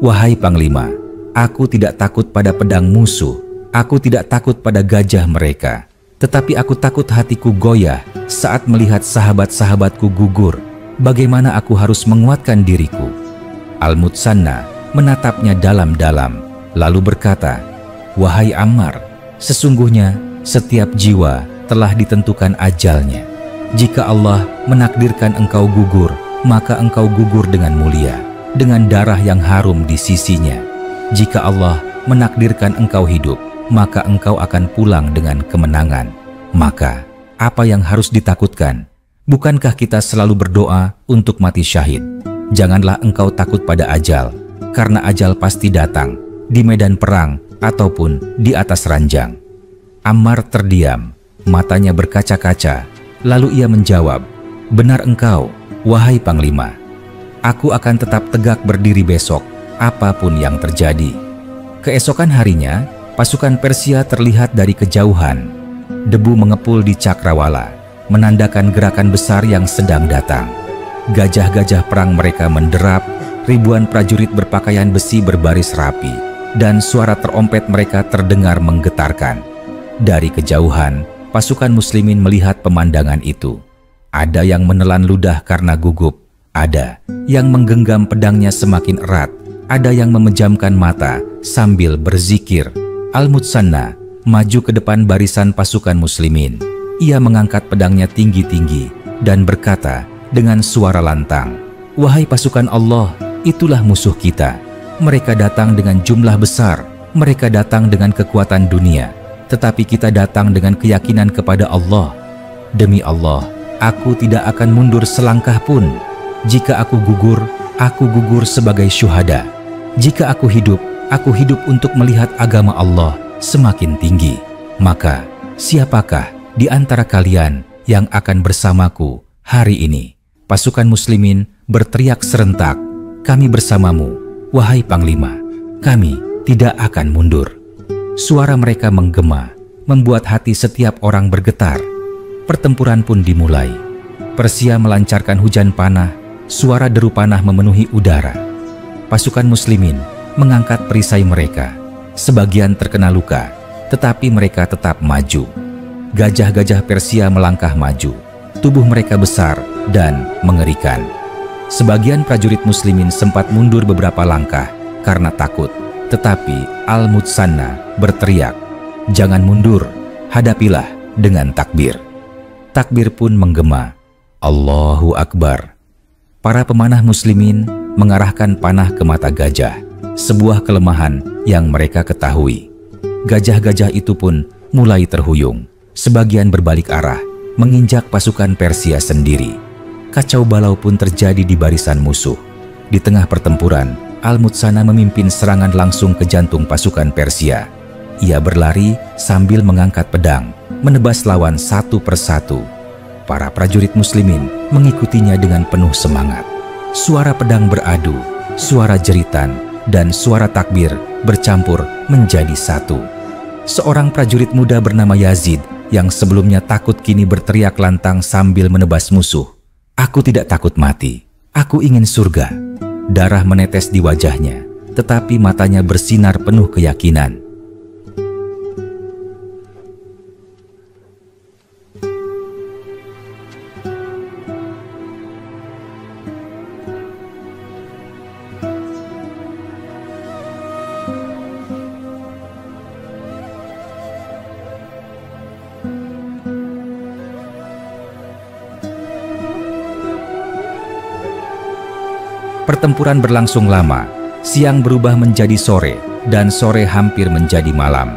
"Wahai Panglima, aku tidak takut pada pedang musuh, aku tidak takut pada gajah mereka, tetapi aku takut hatiku goyah saat melihat sahabat-sahabatku gugur. Bagaimana aku harus menguatkan diriku?" Al-Mutsanna menatapnya dalam-dalam, lalu berkata, "Wahai Ammar, sesungguhnya setiap jiwa telah ditentukan ajalnya. Jika Allah menakdirkan engkau gugur, maka engkau gugur dengan mulia, dengan darah yang harum di sisinya. Jika Allah menakdirkan engkau hidup, maka engkau akan pulang dengan kemenangan. Maka, apa yang harus ditakutkan? Bukankah kita selalu berdoa untuk mati syahid? Janganlah engkau takut pada ajal, karena ajal pasti datang, di medan perang ataupun di atas ranjang." Ammar terdiam, matanya berkaca-kaca, lalu ia menjawab, "Benar engkau, wahai Panglima. Aku akan tetap tegak berdiri besok, apapun yang terjadi." Keesokan harinya, pasukan Persia terlihat dari kejauhan. Debu mengepul di cakrawala, menandakan gerakan besar yang sedang datang. Gajah-gajah perang mereka menderap, ribuan prajurit berpakaian besi berbaris rapi, dan suara terompet mereka terdengar menggetarkan. Dari kejauhan, pasukan muslimin melihat pemandangan itu. Ada yang menelan ludah karena gugup, ada yang menggenggam pedangnya semakin erat, ada yang memejamkan mata sambil berzikir. Al-Mutsanna maju ke depan barisan pasukan muslimin. Ia mengangkat pedangnya tinggi-tinggi dan berkata dengan suara lantang, "Wahai pasukan Allah, itulah musuh kita. Mereka datang dengan jumlah besar, mereka datang dengan kekuatan dunia, tetapi kita datang dengan keyakinan kepada Allah. Demi Allah, aku tidak akan mundur selangkah pun. Jika aku gugur sebagai syuhada. Jika aku hidup untuk melihat agama Allah semakin tinggi. Maka, siapakah di antara kalian yang akan bersamaku hari ini?" Pasukan muslimin berteriak serentak, "Kami bersamamu, wahai Panglima. Kami tidak akan mundur." Suara mereka menggema, membuat hati setiap orang bergetar. Pertempuran pun dimulai. Persia melancarkan hujan panah, suara deru panah memenuhi udara. Pasukan muslimin mengangkat perisai mereka. Sebagian terkena luka, tetapi mereka tetap maju. Gajah-gajah Persia melangkah maju. Tubuh mereka besar dan mengerikan. Sebagian prajurit muslimin sempat mundur beberapa langkah karena takut, tetapi Al-Mutsanna berteriak, "Jangan mundur, hadapilah dengan takbir." Takbir pun menggema, Allahu Akbar. Para pemanah muslimin mengarahkan panah ke mata gajah, sebuah kelemahan yang mereka ketahui. Gajah-gajah itu pun mulai terhuyung, sebagian berbalik arah, menginjak pasukan Persia sendiri. Kacau balau pun terjadi di barisan musuh. Di tengah pertempuran, Al-Mutsanna memimpin serangan langsung ke jantung pasukan Persia. Ia berlari sambil mengangkat pedang, menebas lawan satu persatu. Para prajurit muslimin mengikutinya dengan penuh semangat. Suara pedang beradu, suara jeritan, dan suara takbir bercampur menjadi satu. Seorang prajurit muda bernama Yazid yang sebelumnya takut kini berteriak lantang sambil menebas musuh, "Aku tidak takut mati, aku ingin surga." Darah menetes di wajahnya, tetapi matanya bersinar penuh keyakinan. Pertempuran berlangsung lama, siang berubah menjadi sore, dan sore hampir menjadi malam.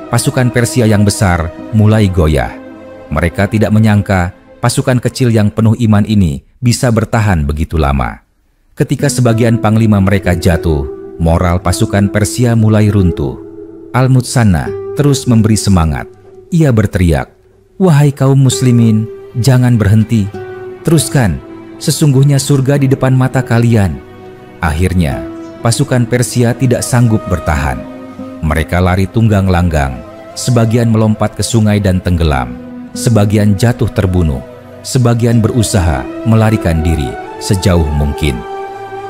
Pasukan Persia yang besar mulai goyah. Mereka tidak menyangka pasukan kecil yang penuh iman ini bisa bertahan begitu lama. Ketika sebagian panglima mereka jatuh, moral pasukan Persia mulai runtuh. Al-Mutsanna terus memberi semangat. Ia berteriak, "Wahai kaum muslimin, jangan berhenti. Teruskan. Sesungguhnya surga di depan mata kalian." Akhirnya, pasukan Persia tidak sanggup bertahan. Mereka lari tunggang langgang, sebagian melompat ke sungai dan tenggelam, sebagian jatuh terbunuh, sebagian berusaha melarikan diri sejauh mungkin.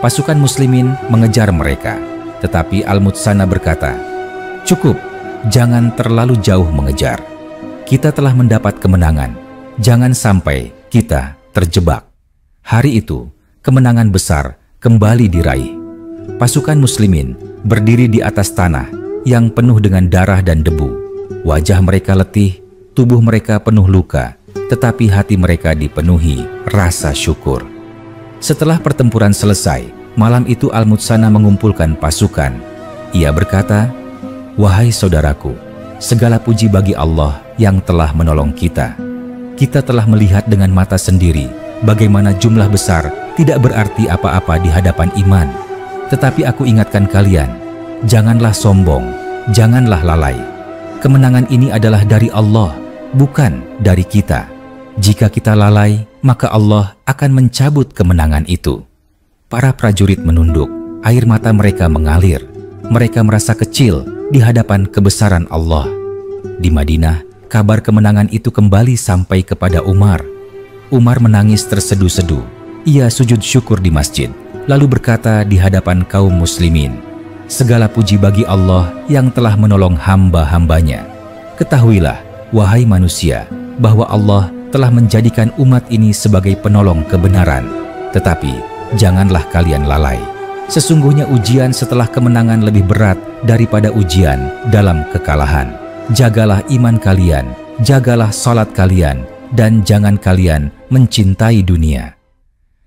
Pasukan muslimin mengejar mereka, tetapi Al-Mutsanna berkata, "Cukup, jangan terlalu jauh mengejar. Kita telah mendapat kemenangan, jangan sampai kita terjebak." Hari itu, kemenangan besar kembali diraih. Pasukan muslimin berdiri di atas tanah yang penuh dengan darah dan debu. Wajah mereka letih, tubuh mereka penuh luka, tetapi hati mereka dipenuhi rasa syukur. Setelah pertempuran selesai, malam itu Al-Mutsanna mengumpulkan pasukan. Ia berkata, "Wahai saudaraku, segala puji bagi Allah yang telah menolong kita. Kita telah melihat dengan mata sendiri bagaimana jumlah besar tidak berarti apa-apa di hadapan iman. Tetapi aku ingatkan kalian, janganlah sombong, janganlah lalai. Kemenangan ini adalah dari Allah, bukan dari kita. Jika kita lalai, maka Allah akan mencabut kemenangan itu." Para prajurit menunduk, air mata mereka mengalir. Mereka merasa kecil di hadapan kebesaran Allah. Di Madinah, kabar kemenangan itu kembali sampai kepada Umar. Umar menangis tersedu-sedu. Ia sujud syukur di masjid, lalu berkata di hadapan kaum muslimin, "Segala puji bagi Allah yang telah menolong hamba-hambanya. Ketahuilah, wahai manusia, bahwa Allah telah menjadikan umat ini sebagai penolong kebenaran. Tetapi janganlah kalian lalai. Sesungguhnya ujian setelah kemenangan lebih berat daripada ujian dalam kekalahan. Jagalah iman kalian, jagalah salat kalian, dan jangan kalian mencintai dunia."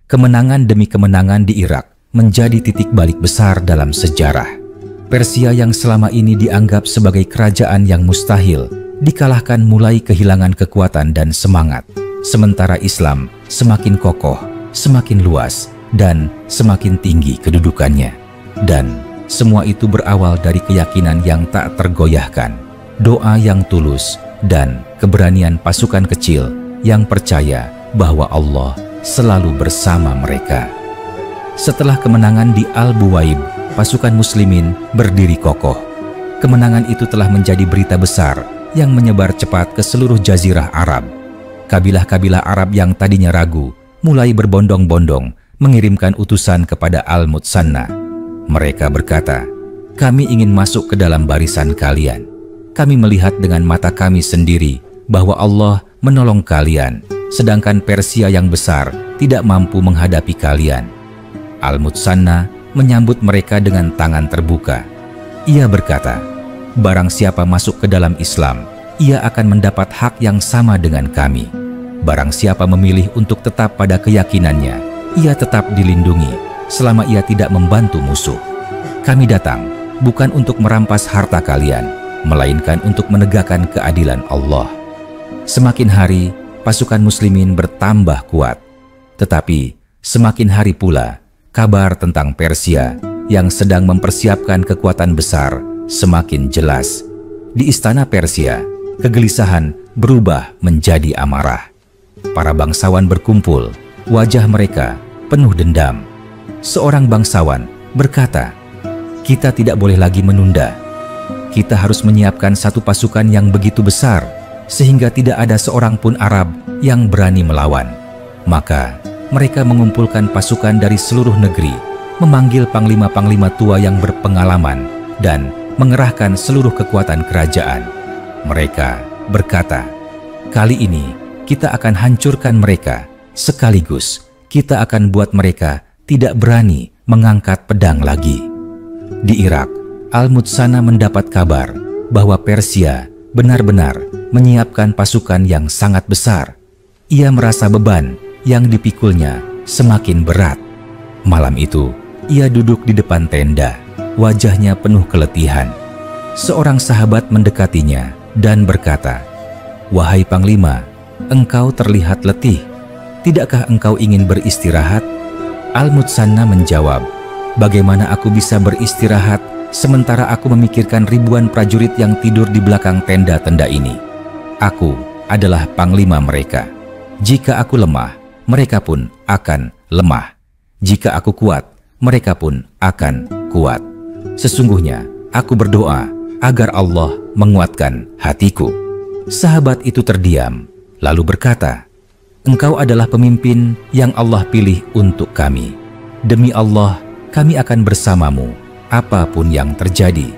Kemenangan demi kemenangan di Irak menjadi titik balik besar dalam sejarah. Persia yang selama ini dianggap sebagai kerajaan yang mustahil, dikalahkan mulai kehilangan kekuatan dan semangat. Sementara Islam semakin kokoh, semakin luas, dan semakin tinggi kedudukannya. Dan semua itu berawal dari keyakinan yang tak tergoyahkan, doa yang tulus, dan keberanian pasukan kecil yang percaya bahwa Allah selalu bersama mereka. Setelah kemenangan di Al-Buwaib, pasukan muslimin berdiri kokoh. Kemenangan itu telah menjadi berita besar yang menyebar cepat ke seluruh jazirah Arab. Kabilah-kabilah Arab yang tadinya ragu mulai berbondong-bondong mengirimkan utusan kepada Al-Mutsanna. Mereka berkata, "Kami ingin masuk ke dalam barisan kalian. Kami melihat dengan mata kami sendiri bahwa Allah menolong kalian, sedangkan Persia yang besar tidak mampu menghadapi kalian." Al-Mutsanna menyambut mereka dengan tangan terbuka. Ia berkata, "Barang siapa masuk ke dalam Islam, ia akan mendapat hak yang sama dengan kami. Barang siapa memilih untuk tetap pada keyakinannya, ia tetap dilindungi selama ia tidak membantu musuh. Kami datang bukan untuk merampas harta kalian, melainkan untuk menegakkan keadilan Allah." Semakin hari, pasukan muslimin bertambah kuat. Tetapi semakin hari pula, kabar tentang Persia yang sedang mempersiapkan kekuatan besar semakin jelas. Di istana Persia, kegelisahan berubah menjadi amarah. Para bangsawan berkumpul, wajah mereka penuh dendam. Seorang bangsawan berkata, "Kita tidak boleh lagi menunda. Kita harus menyiapkan satu pasukan yang begitu besar, sehingga tidak ada seorang pun Arab yang berani melawan." Maka mereka mengumpulkan pasukan dari seluruh negeri, memanggil panglima-panglima tua yang berpengalaman, dan mengerahkan seluruh kekuatan kerajaan. Mereka berkata, "Kali ini kita akan hancurkan mereka, sekaligus kita akan buat mereka tidak berani mengangkat pedang lagi." Di Irak, Al-Mutsanna mendapat kabar bahwa Persia benar-benar menyiapkan pasukan yang sangat besar. Ia merasa beban yang dipikulnya semakin berat. Malam itu, ia duduk di depan tenda, wajahnya penuh keletihan. Seorang sahabat mendekatinya dan berkata, "Wahai Panglima, engkau terlihat letih. Tidakkah engkau ingin beristirahat?" Al-Mutsanna menjawab, "Bagaimana aku bisa beristirahat sementara aku memikirkan ribuan prajurit yang tidur di belakang tenda-tenda ini? Aku adalah panglima mereka. Jika aku lemah, mereka pun akan lemah. Jika aku kuat, mereka pun akan kuat. Sesungguhnya aku berdoa agar Allah menguatkan hatiku." Sahabat itu terdiam, lalu berkata, "Engkau adalah pemimpin yang Allah pilih untuk kami. Demi Allah, kami akan bersamamu apapun yang terjadi."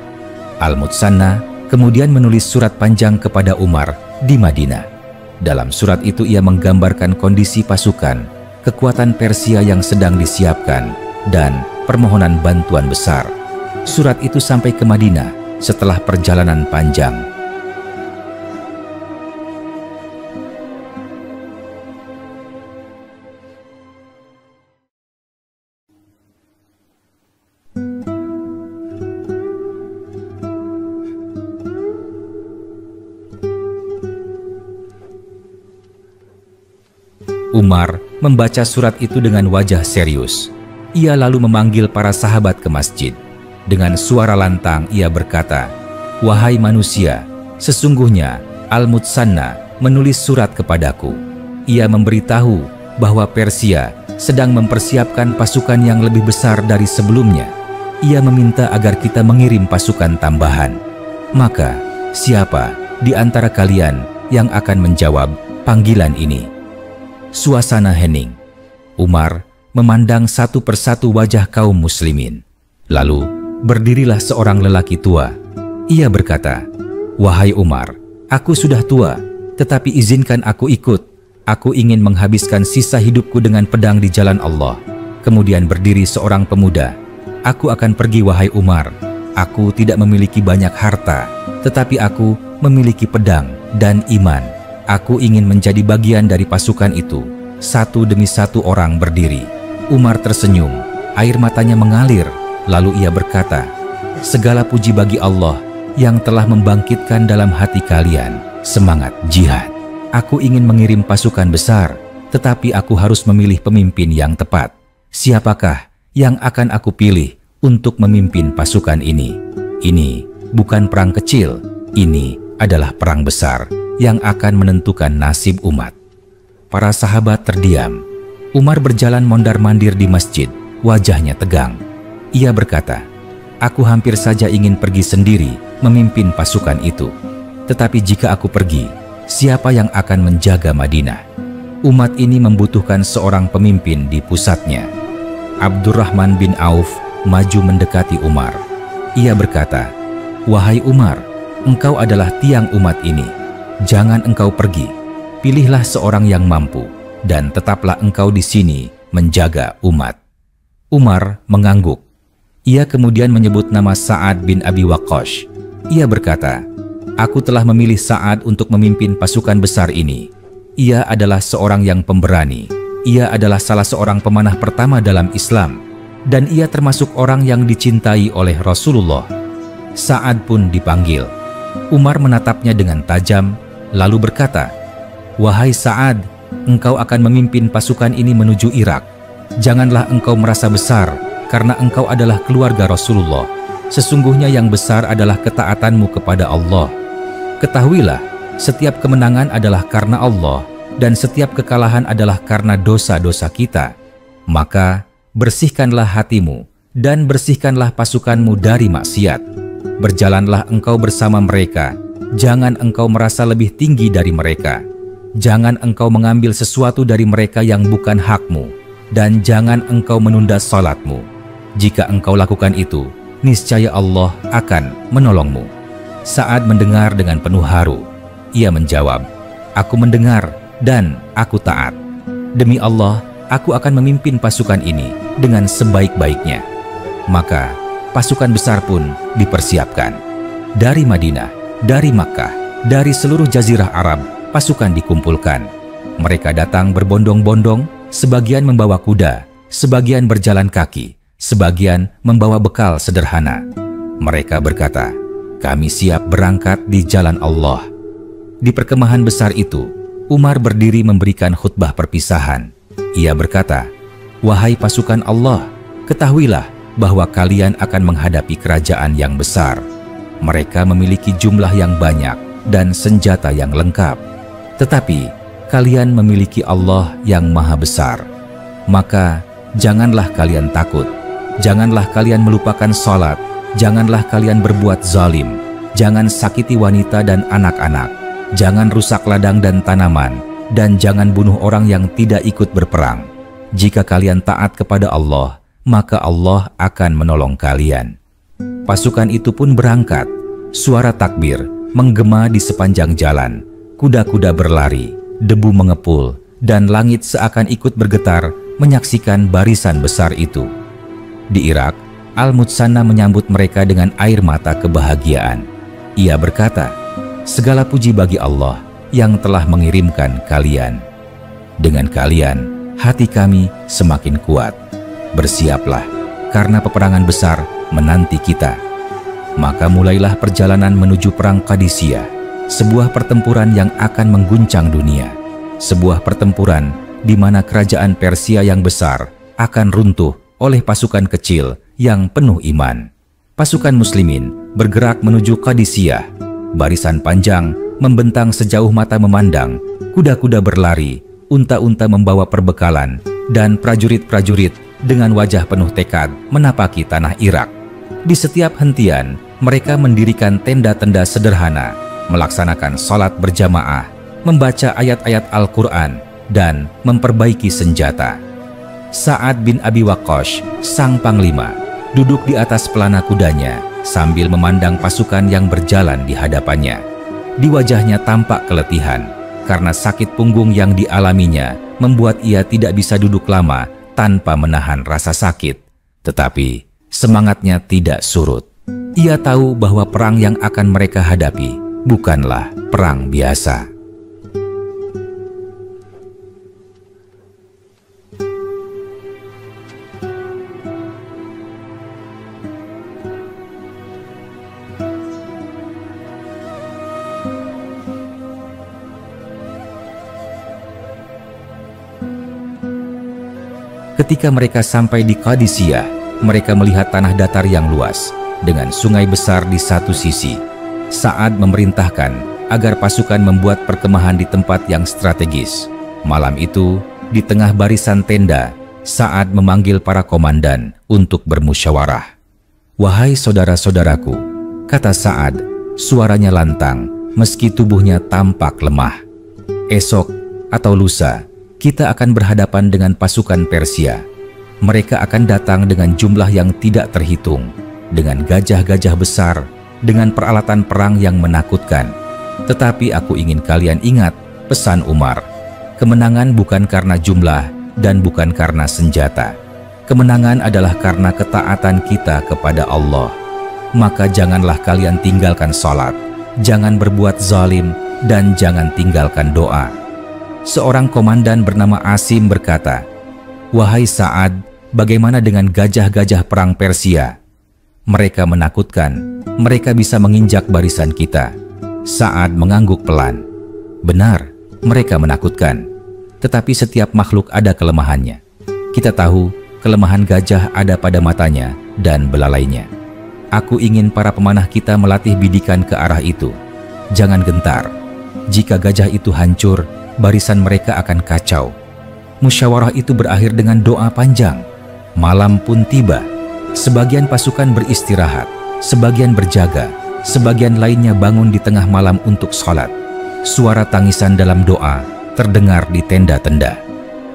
Al-Mutsanna kemudian menulis surat panjang kepada Umar di Madinah. Dalam surat itu ia menggambarkan kondisi pasukan, kekuatan Persia yang sedang disiapkan, dan permohonan bantuan besar. Surat itu sampai ke Madinah setelah perjalanan panjang. Umar membaca surat itu dengan wajah serius. Ia lalu memanggil para sahabat ke masjid. Dengan suara lantang ia berkata, "Wahai manusia, sesungguhnya Al-Mutsanna menulis surat kepadaku. Ia memberitahu bahwa Persia sedang mempersiapkan pasukan yang lebih besar dari sebelumnya. Ia meminta agar kita mengirim pasukan tambahan. Maka, siapa di antara kalian yang akan menjawab panggilan ini. Suasana hening. Umar memandang satu persatu wajah kaum muslimin. Lalu berdirilah seorang lelaki tua. Ia berkata, "Wahai Umar, aku sudah tua, tetapi izinkan aku ikut. Aku ingin menghabiskan sisa hidupku dengan pedang di jalan Allah." Kemudian berdiri seorang pemuda. "Aku akan pergi, wahai Umar. Aku tidak memiliki banyak harta, tetapi aku memiliki pedang dan iman. Aku ingin menjadi bagian dari pasukan itu." Satu demi satu orang berdiri. Umar tersenyum, air matanya mengalir. Lalu ia berkata, "Segala puji bagi Allah yang telah membangkitkan dalam hati kalian semangat jihad. Aku ingin mengirim pasukan besar, tetapi aku harus memilih pemimpin yang tepat. Siapakah yang akan aku pilih untuk memimpin pasukan ini? Ini bukan perang kecil, ini adalah perang besar yang akan menentukan nasib umat." Para sahabat terdiam. Umar berjalan mondar-mandir di masjid, wajahnya tegang. Ia berkata, "Aku hampir saja ingin pergi sendiri memimpin pasukan itu. Tetapi jika aku pergi, siapa yang akan menjaga Madinah? Umat ini membutuhkan seorang pemimpin di pusatnya." Abdurrahman bin Auf maju mendekati Umar. Ia berkata, "Wahai Umar, engkau adalah tiang umat ini. Jangan engkau pergi. Pilihlah seorang yang mampu, dan tetaplah engkau di sini menjaga umat." Umar mengangguk. Ia kemudian menyebut nama Sa'ad bin Abi Waqqas. Ia berkata, "Aku telah memilih Sa'ad untuk memimpin pasukan besar ini. Ia adalah seorang yang pemberani. Ia adalah salah seorang pemanah pertama dalam Islam, dan ia termasuk orang yang dicintai oleh Rasulullah." Sa'ad pun dipanggil. Umar menatapnya dengan tajam, lalu berkata, "Wahai Sa'ad, engkau akan memimpin pasukan ini menuju Irak. Janganlah engkau merasa besar, karena engkau adalah keluarga Rasulullah. Sesungguhnya yang besar adalah ketaatanmu kepada Allah. Ketahuilah, setiap kemenangan adalah karena Allah, dan setiap kekalahan adalah karena dosa-dosa kita. Maka bersihkanlah hatimu, dan bersihkanlah pasukanmu dari maksiat. Berjalanlah engkau bersama mereka, jangan engkau merasa lebih tinggi dari mereka. Jangan engkau mengambil sesuatu dari mereka yang bukan hakmu, dan jangan engkau menunda salatmu. Jika engkau lakukan itu, niscaya Allah akan menolongmu." Sa'ad mendengar dengan penuh haru. Ia menjawab, "Aku mendengar dan aku taat. Demi Allah, aku akan memimpin pasukan ini dengan sebaik-baiknya." Maka pasukan besar pun dipersiapkan. Dari Madinah, dari Makkah, dari seluruh jazirah Arab, pasukan dikumpulkan. Mereka datang berbondong-bondong, sebagian membawa kuda, sebagian berjalan kaki, sebagian membawa bekal sederhana. Mereka berkata, "Kami siap berangkat di jalan Allah." Di perkemahan besar itu, Umar berdiri memberikan khutbah perpisahan. Ia berkata, "Wahai pasukan Allah, ketahuilah bahwa kalian akan menghadapi kerajaan yang besar. Mereka memiliki jumlah yang banyak dan senjata yang lengkap. Tetapi kalian memiliki Allah yang maha besar. Maka janganlah kalian takut. Janganlah kalian melupakan salat. Janganlah kalian berbuat zalim. Jangan sakiti wanita dan anak-anak. Jangan rusak ladang dan tanaman. Dan jangan bunuh orang yang tidak ikut berperang. Jika kalian taat kepada Allah, maka Allah akan menolong kalian." Pasukan itu pun berangkat. Suara takbir menggema di sepanjang jalan. Kuda-kuda berlari, debu mengepul, dan langit seakan ikut bergetar menyaksikan barisan besar itu. Di Irak, Al-Mutsanna menyambut mereka dengan air mata kebahagiaan. Ia berkata, "Segala puji bagi Allah yang telah mengirimkan kalian. Dengan kalian, hati kami semakin kuat. Bersiaplah, karena peperangan besar menanti kita." Maka mulailah perjalanan menuju Perang Qadisiyah, sebuah pertempuran yang akan mengguncang dunia. Sebuah pertempuran di mana kerajaan Persia yang besar akan runtuh oleh pasukan kecil yang penuh iman. Pasukan muslimin bergerak menuju Qadisiyah. Barisan panjang membentang sejauh mata memandang, kuda-kuda berlari, unta-unta membawa perbekalan, dan prajurit-prajurit dengan wajah penuh tekad menapaki tanah Irak. Di setiap hentian, mereka mendirikan tenda-tenda sederhana, melaksanakan sholat berjamaah, membaca ayat-ayat Al-Quran, dan memperbaiki senjata. Sa'ad bin Abi Waqqas, sang panglima, duduk di atas pelana kudanya sambil memandang pasukan yang berjalan di hadapannya. Di wajahnya tampak keletihan, karena sakit punggung yang dialaminya membuat ia tidak bisa duduk lama tanpa menahan rasa sakit. Tetapi semangatnya tidak surut. Ia tahu bahwa perang yang akan mereka hadapi bukanlah perang biasa. Ketika mereka sampai di Qadisiyah, mereka melihat tanah datar yang luas dengan sungai besar di satu sisi. Sa'ad memerintahkan agar pasukan membuat perkemahan di tempat yang strategis. Malam itu, di tengah barisan tenda, Sa'ad memanggil para komandan untuk bermusyawarah. "Wahai saudara-saudaraku," kata Sa'ad, suaranya lantang meski tubuhnya tampak lemah. "Esok atau lusa, kita akan berhadapan dengan pasukan Persia. Mereka akan datang dengan jumlah yang tidak terhitung, dengan gajah-gajah besar, dengan peralatan perang yang menakutkan. Tetapi aku ingin kalian ingat pesan Umar. Kemenangan bukan karena jumlah dan bukan karena senjata. Kemenangan adalah karena ketaatan kita kepada Allah. Maka janganlah kalian tinggalkan salat, jangan berbuat zalim, dan jangan tinggalkan doa." Seorang komandan bernama Asim berkata, "Wahai Sa'ad, bagaimana dengan gajah-gajah perang Persia? Mereka menakutkan, mereka bisa menginjak barisan kita." Sa'ad mengangguk pelan. "Benar, mereka menakutkan. Tetapi setiap makhluk ada kelemahannya. Kita tahu kelemahan gajah ada pada matanya dan belalainya. Aku ingin para pemanah kita melatih bidikan ke arah itu. Jangan gentar. Jika gajah itu hancur, barisan mereka akan kacau." Musyawarah itu berakhir dengan doa panjang. Malam pun tiba. Sebagian pasukan beristirahat, sebagian berjaga, sebagian lainnya bangun di tengah malam untuk sholat. Suara tangisan dalam doa terdengar di tenda-tenda.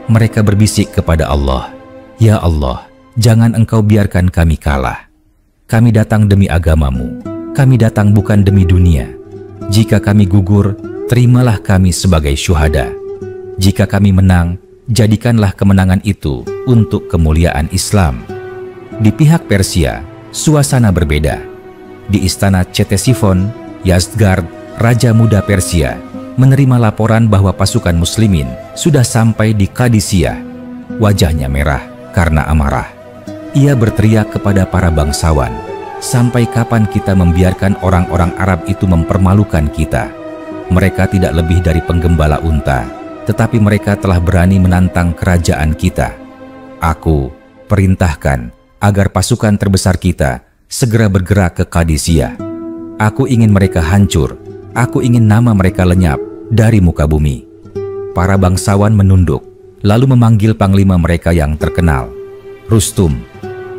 Mereka berbisik kepada Allah, "Ya Allah, jangan Engkau biarkan kami kalah. Kami datang demi agamamu, kami datang bukan demi dunia. Jika kami gugur, terimalah kami sebagai syuhada. Jika kami menang, jadikanlah kemenangan itu untuk kemuliaan Islam." Di pihak Persia, suasana berbeda. Di istana Ctesifon, Yazdgard, Raja Muda Persia, menerima laporan bahwa pasukan muslimin sudah sampai di Qadisiyah. Wajahnya merah karena amarah. Ia berteriak kepada para bangsawan, "Sampai kapan kita membiarkan orang-orang Arab itu mempermalukan kita? Mereka tidak lebih dari penggembala unta, tetapi mereka telah berani menantang kerajaan kita. Aku perintahkan agar pasukan terbesar kita segera bergerak ke Qadisiyah. Aku ingin mereka hancur, aku ingin nama mereka lenyap dari muka bumi." Para bangsawan menunduk, lalu memanggil panglima mereka yang terkenal, Rustum.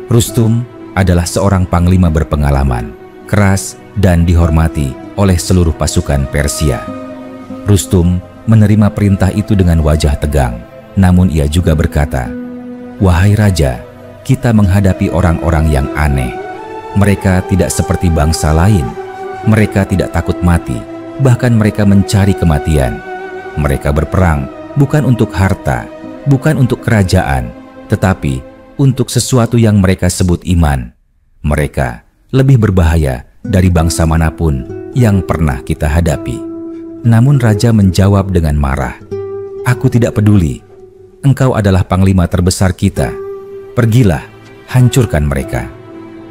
Rustum adalah seorang panglima berpengalaman, keras, dan dihormati oleh seluruh pasukan Persia. Rustum menerima perintah itu dengan wajah tegang, namun ia juga berkata, "Wahai Raja, kita menghadapi orang-orang yang aneh. Mereka tidak seperti bangsa lain. Mereka tidak takut mati, bahkan mereka mencari kematian. Mereka berperang bukan untuk harta, bukan untuk kerajaan, tetapi untuk sesuatu yang mereka sebut iman. Mereka lebih berbahaya dari bangsa manapun yang pernah kita hadapi." Namun Raja menjawab dengan marah, "Aku tidak peduli. Engkau adalah panglima terbesar kita. Pergilah, hancurkan mereka."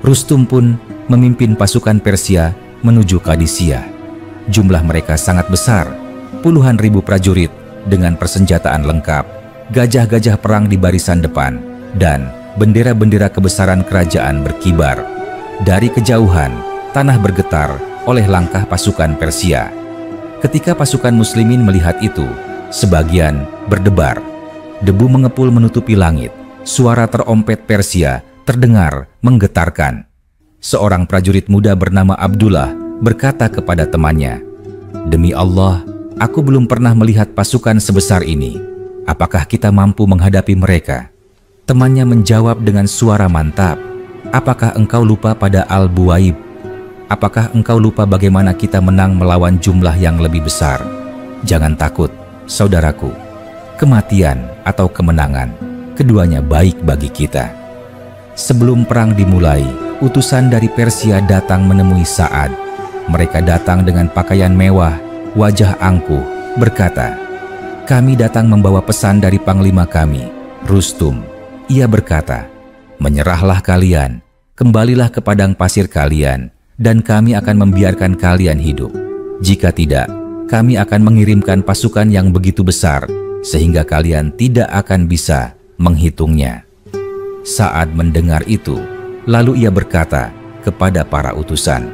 Rustum pun memimpin pasukan Persia menuju Qadisiyah. Jumlah mereka sangat besar, puluhan ribu prajurit dengan persenjataan lengkap, gajah-gajah perang di barisan depan, dan bendera-bendera kebesaran kerajaan berkibar. Dari kejauhan, tanah bergetar oleh langkah pasukan Persia. Ketika pasukan muslimin melihat itu, sebagian berdebar. Debu mengepul menutupi langit. Suara terompet Persia terdengar menggetarkan. Seorang prajurit muda bernama Abdullah berkata kepada temannya, "Demi Allah, Aku belum pernah melihat pasukan sebesar ini. Apakah kita mampu menghadapi mereka?" Temannya menjawab dengan suara mantap, "Apakah engkau lupa pada Al-Buwaib? Apakah engkau lupa bagaimana kita menang melawan jumlah yang lebih besar? Jangan takut, saudaraku. Kematian atau kemenangan, keduanya baik bagi kita." Sebelum perang dimulai, utusan dari Persia datang menemui Sa'ad. Mereka datang dengan pakaian mewah, wajah angkuh, berkata, "Kami datang membawa pesan dari panglima kami, Rustum." Ia berkata, "Menyerahlah kalian, kembalilah ke padang pasir kalian, dan kami akan membiarkan kalian hidup. Jika tidak, kami akan mengirimkan pasukan yang begitu besar, sehingga kalian tidak akan bisa menghitungnya." Saat mendengar itu, lalu ia berkata kepada para utusan,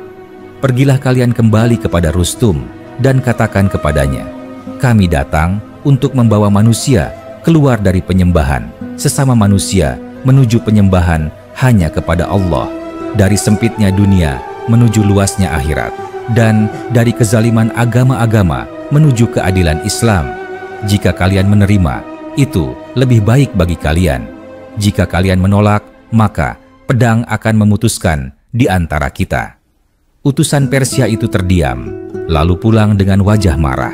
"Pergilah kalian kembali kepada Rustum, dan katakan kepadanya, kami datang untuk membawa manusia keluar dari penyembahan sesama manusia menuju penyembahan hanya kepada Allah, dari sempitnya dunia menuju luasnya akhirat, dan dari kezaliman agama-agama menuju keadilan Islam. Jika kalian menerima, itu lebih baik bagi kalian. Jika kalian menolak, maka pedang akan memutuskan di antara kita." Utusan Persia itu terdiam, lalu pulang dengan wajah marah.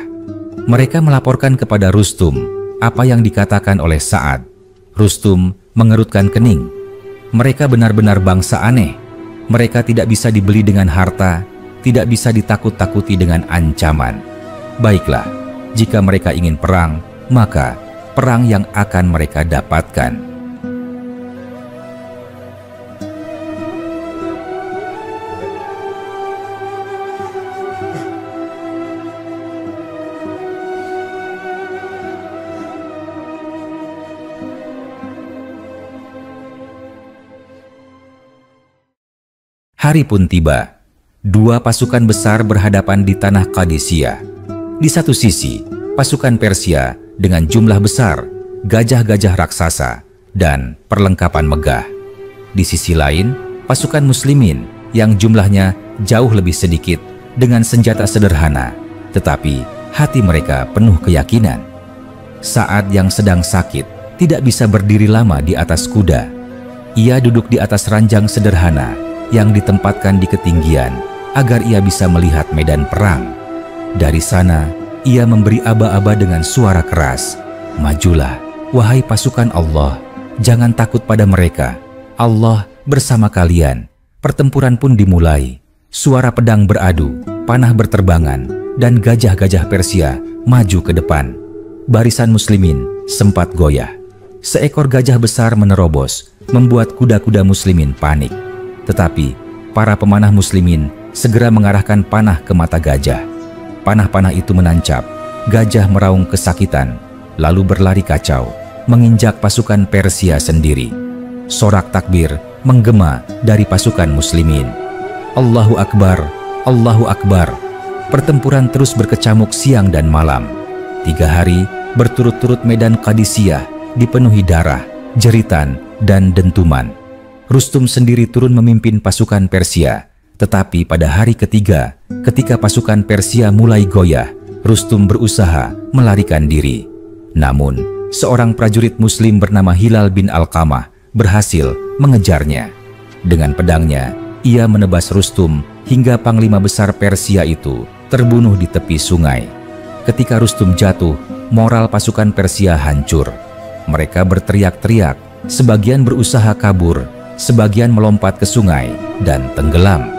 Mereka melaporkan kepada Rustum apa yang dikatakan oleh Sa'ad. Rustum mengerutkan kening. Mereka benar-benar bangsa aneh. Mereka tidak bisa dibeli dengan harta, tidak bisa ditakut-takuti dengan ancaman. Baiklah, jika mereka ingin perang, maka perang yang akan mereka dapatkan. Hari pun tiba. Dua pasukan besar berhadapan di tanah Qadisiyah. Di satu sisi, pasukan Persia dengan jumlah besar, gajah-gajah raksasa, dan perlengkapan megah. Di sisi lain, pasukan Muslimin yang jumlahnya jauh lebih sedikit dengan senjata sederhana, tetapi hati mereka penuh keyakinan. Saat yang sedang sakit tidak bisa berdiri lama di atas kuda. Ia duduk di atas ranjang sederhana yang ditempatkan di ketinggian agar ia bisa melihat medan perang. Dari sana, ia memberi aba-aba dengan suara keras, "Majulah, wahai pasukan Allah, jangan takut pada mereka. Allah bersama kalian." Pertempuran pun dimulai. Suara pedang beradu, panah berterbangan, dan gajah-gajah Persia maju ke depan. Barisan Muslimin sempat goyah. Seekor gajah besar menerobos, membuat kuda-kuda Muslimin panik. Tetapi para pemanah Muslimin segera mengarahkan panah ke mata gajah. Panah-panah itu menancap, gajah meraung kesakitan, lalu berlari kacau, menginjak pasukan Persia sendiri. Sorak takbir menggema dari pasukan Muslimin. Allahu Akbar, Allahu Akbar. Pertempuran terus berkecamuk siang dan malam. 3 hari berturut-turut medan Qadisiyah dipenuhi darah, jeritan, dan dentuman. Rustum sendiri turun memimpin pasukan Persia, tetapi pada hari ketiga, ketika pasukan Persia mulai goyah, Rustum berusaha melarikan diri. Namun, seorang prajurit Muslim bernama Hilal bin Alqamah berhasil mengejarnya. Dengan pedangnya, ia menebas Rustum hingga panglima besar Persia itu terbunuh di tepi sungai. Ketika Rustum jatuh, moral pasukan Persia hancur. Mereka berteriak-teriak, sebagian berusaha kabur, sebagian melompat ke sungai dan tenggelam.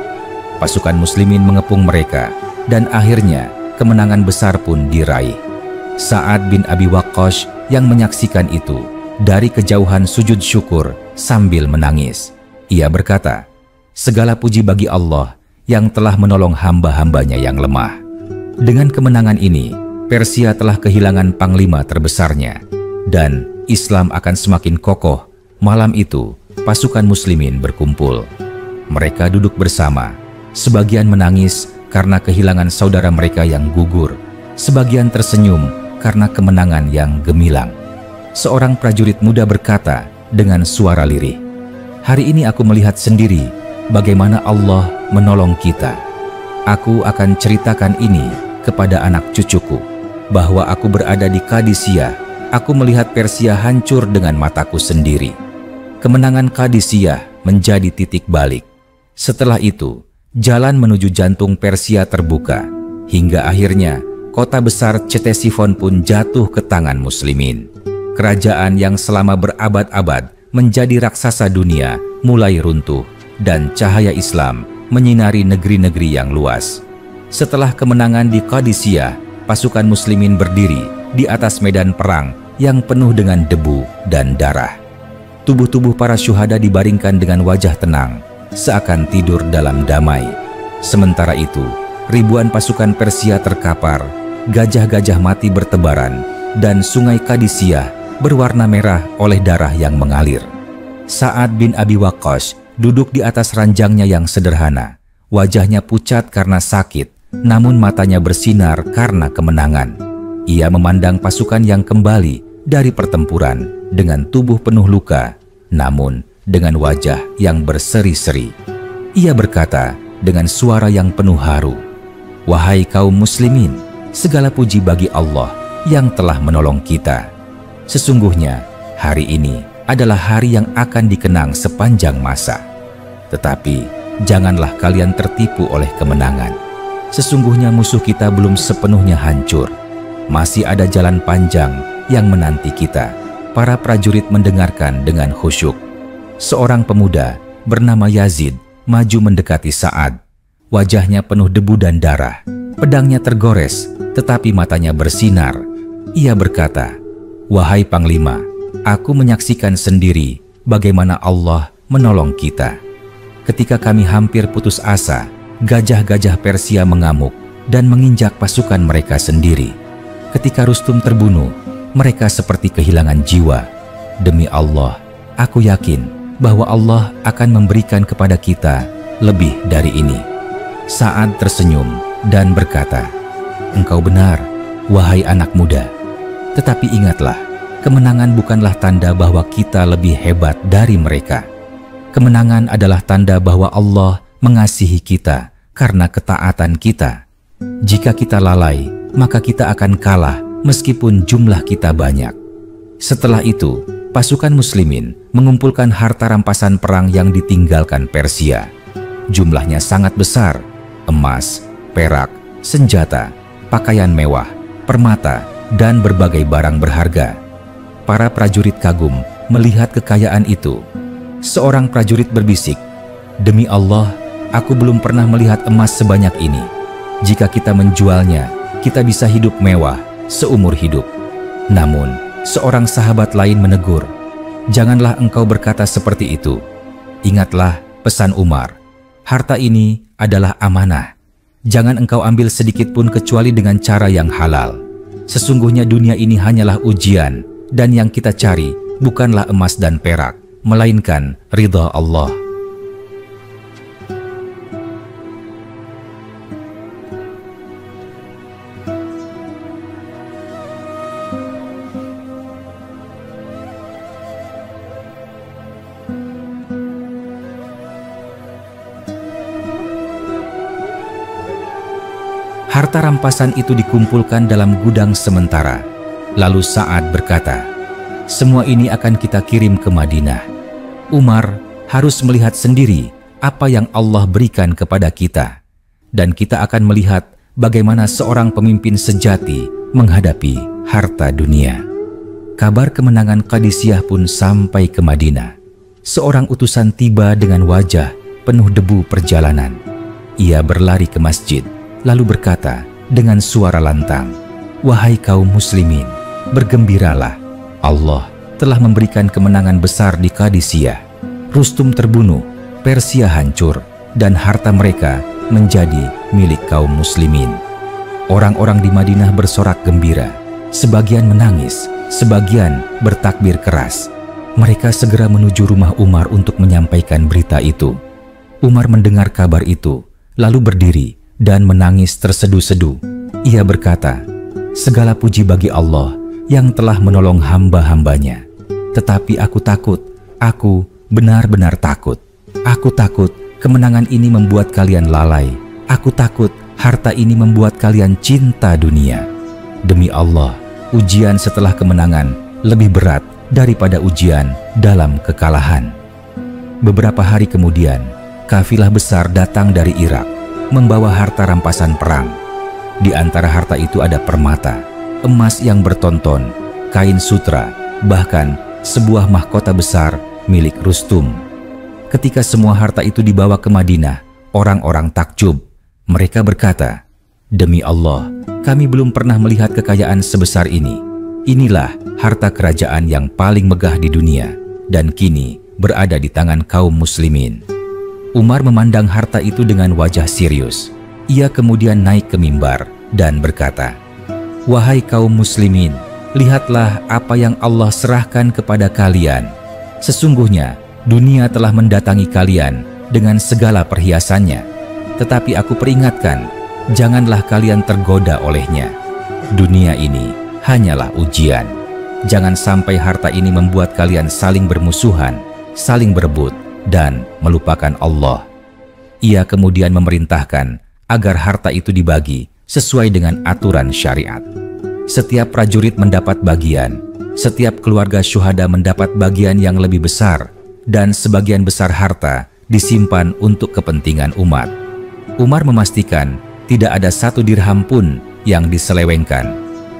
Pasukan Muslimin mengepung mereka, dan akhirnya kemenangan besar pun diraih. Sa'ad bin Abi Waqqas yang menyaksikan itu dari kejauhan sujud syukur sambil menangis. Ia berkata, "Segala puji bagi Allah yang telah menolong hamba-hambanya yang lemah." Dengan kemenangan ini, Persia telah kehilangan panglima terbesarnya, dan Islam akan semakin kokoh. Malam itu, pasukan Muslimin berkumpul. Mereka duduk bersama. Sebagian menangis karena kehilangan saudara mereka yang gugur. Sebagian tersenyum karena kemenangan yang gemilang. Seorang prajurit muda berkata dengan suara lirih, "Hari ini aku melihat sendiri bagaimana Allah menolong kita. Aku akan ceritakan ini kepada anak cucuku. bahwa aku berada di Qadisiyah, aku melihat Persia hancur dengan mataku sendiri. Kemenangan Qadisiyah menjadi titik balik. Setelah itu, jalan menuju jantung Persia terbuka, hingga akhirnya kota besar Ctesifon pun jatuh ke tangan muslimin. Kerajaan yang selama berabad-abad menjadi raksasa dunia mulai runtuh, dan cahaya Islam menyinari negeri-negeri yang luas. Setelah kemenangan di Qadisiyah, pasukan muslimin berdiri di atas medan perang yang penuh dengan debu dan darah. Tubuh-tubuh para syuhada dibaringkan dengan wajah tenang, seakan tidur dalam damai. Sementara itu, ribuan pasukan Persia terkapar, gajah-gajah mati bertebaran, dan sungai Qadisiyah berwarna merah oleh darah yang mengalir. Sa'ad bin Abi Waqqas duduk di atas ranjangnya yang sederhana. Wajahnya pucat karena sakit, namun matanya bersinar karena kemenangan. Ia memandang pasukan yang kembali dari pertempuran dengan tubuh penuh luka, namun dengan wajah yang berseri-seri. Ia berkata dengan suara yang penuh haru, "Wahai kaum muslimin, segala puji bagi Allah yang telah menolong kita. Sesungguhnya hari ini adalah hari yang akan dikenang sepanjang masa. Tetapi janganlah kalian tertipu oleh kemenangan. Sesungguhnya musuh kita belum sepenuhnya hancur. Masih ada jalan panjang yang menanti kita." Para prajurit mendengarkan dengan khusyuk. Seorang pemuda bernama Yazid maju mendekati Sa'ad. Wajahnya penuh debu dan darah. Pedangnya tergores, tetapi matanya bersinar. Ia berkata, "Wahai Panglima, aku menyaksikan sendiri bagaimana Allah menolong kita. Ketika kami hampir putus asa, gajah-gajah Persia mengamuk dan menginjak pasukan mereka sendiri. Ketika Rustum terbunuh, mereka seperti kehilangan jiwa. Demi Allah, aku yakin bahwa Allah akan memberikan kepada kita lebih dari ini." Sa'ad tersenyum dan berkata, "Engkau benar, wahai anak muda. Tetapi ingatlah, kemenangan bukanlah tanda bahwa kita lebih hebat dari mereka. Kemenangan adalah tanda bahwa Allah mengasihi kita karena ketaatan kita. Jika kita lalai, maka kita akan kalah meskipun jumlah kita banyak." Setelah itu, pasukan muslimin mengumpulkan harta rampasan perang yang ditinggalkan Persia. Jumlahnya sangat besar: emas, perak, senjata, pakaian mewah, permata, dan berbagai barang berharga. Para prajurit kagum melihat kekayaan itu. Seorang prajurit berbisik, "Demi Allah, aku belum pernah melihat emas sebanyak ini. Jika kita menjualnya, kita bisa hidup mewah seumur hidup." Namun, seorang sahabat lain menegur, "Janganlah engkau berkata seperti itu. Ingatlah pesan Umar, harta ini adalah amanah. Jangan engkau ambil sedikit pun kecuali dengan cara yang halal. Sesungguhnya dunia ini hanyalah ujian, dan yang kita cari bukanlah emas dan perak, melainkan ridha Allah." Harta rampasan itu dikumpulkan dalam gudang sementara. Lalu Sa'ad berkata, "Semua ini akan kita kirim ke Madinah. Umar harus melihat sendiri apa yang Allah berikan kepada kita, dan kita akan melihat bagaimana seorang pemimpin sejati menghadapi harta dunia." Kabar kemenangan Qadisiyah pun sampai ke Madinah. Seorang utusan tiba dengan wajah penuh debu perjalanan. Ia berlari ke masjid, lalu berkata dengan suara lantang, "Wahai kaum muslimin, bergembiralah. Allah telah memberikan kemenangan besar di Qadisiyah. Rustum terbunuh, Persia hancur, dan harta mereka menjadi milik kaum muslimin." Orang-orang di Madinah bersorak gembira. Sebagian menangis, sebagian bertakbir keras. Mereka segera menuju rumah Umar untuk menyampaikan berita itu. Umar mendengar kabar itu, lalu berdiri dan menangis tersedu-sedu. Ia berkata, "Segala puji bagi Allah yang telah menolong hamba-hambanya. Tetapi aku takut, aku benar-benar takut. Aku takut kemenangan ini membuat kalian lalai. Aku takut harta ini membuat kalian cinta dunia. Demi Allah, ujian setelah kemenangan lebih berat daripada ujian dalam kekalahan. Beberapa hari kemudian, kafilah besar datang dari Irak, membawa harta rampasan perang. Di antara harta itu ada permata, emas yang bertonton, kain sutra, bahkan sebuah mahkota besar milik Rustum. Ketika semua harta itu dibawa ke Madinah, orang-orang takjub. Mereka berkata, "Demi Allah, kami belum pernah melihat kekayaan sebesar ini. Inilah harta kerajaan yang paling megah di dunia, dan kini berada di tangan kaum muslimin." Umar memandang harta itu dengan wajah serius. Ia kemudian naik ke mimbar dan berkata, "Wahai kaum muslimin, lihatlah apa yang Allah serahkan kepada kalian. Sesungguhnya dunia telah mendatangi kalian dengan segala perhiasannya. Tetapi aku peringatkan, janganlah kalian tergoda olehnya. Dunia ini hanyalah ujian. Jangan sampai harta ini membuat kalian saling bermusuhan, saling berebut, dan melupakan Allah." Ia kemudian memerintahkan agar harta itu dibagi sesuai dengan aturan syariat. Setiap prajurit mendapat bagian, setiap keluarga syuhada mendapat bagian yang lebih besar, dan sebagian besar harta disimpan untuk kepentingan umat. Umar memastikan tidak ada satu dirham pun yang diselewengkan.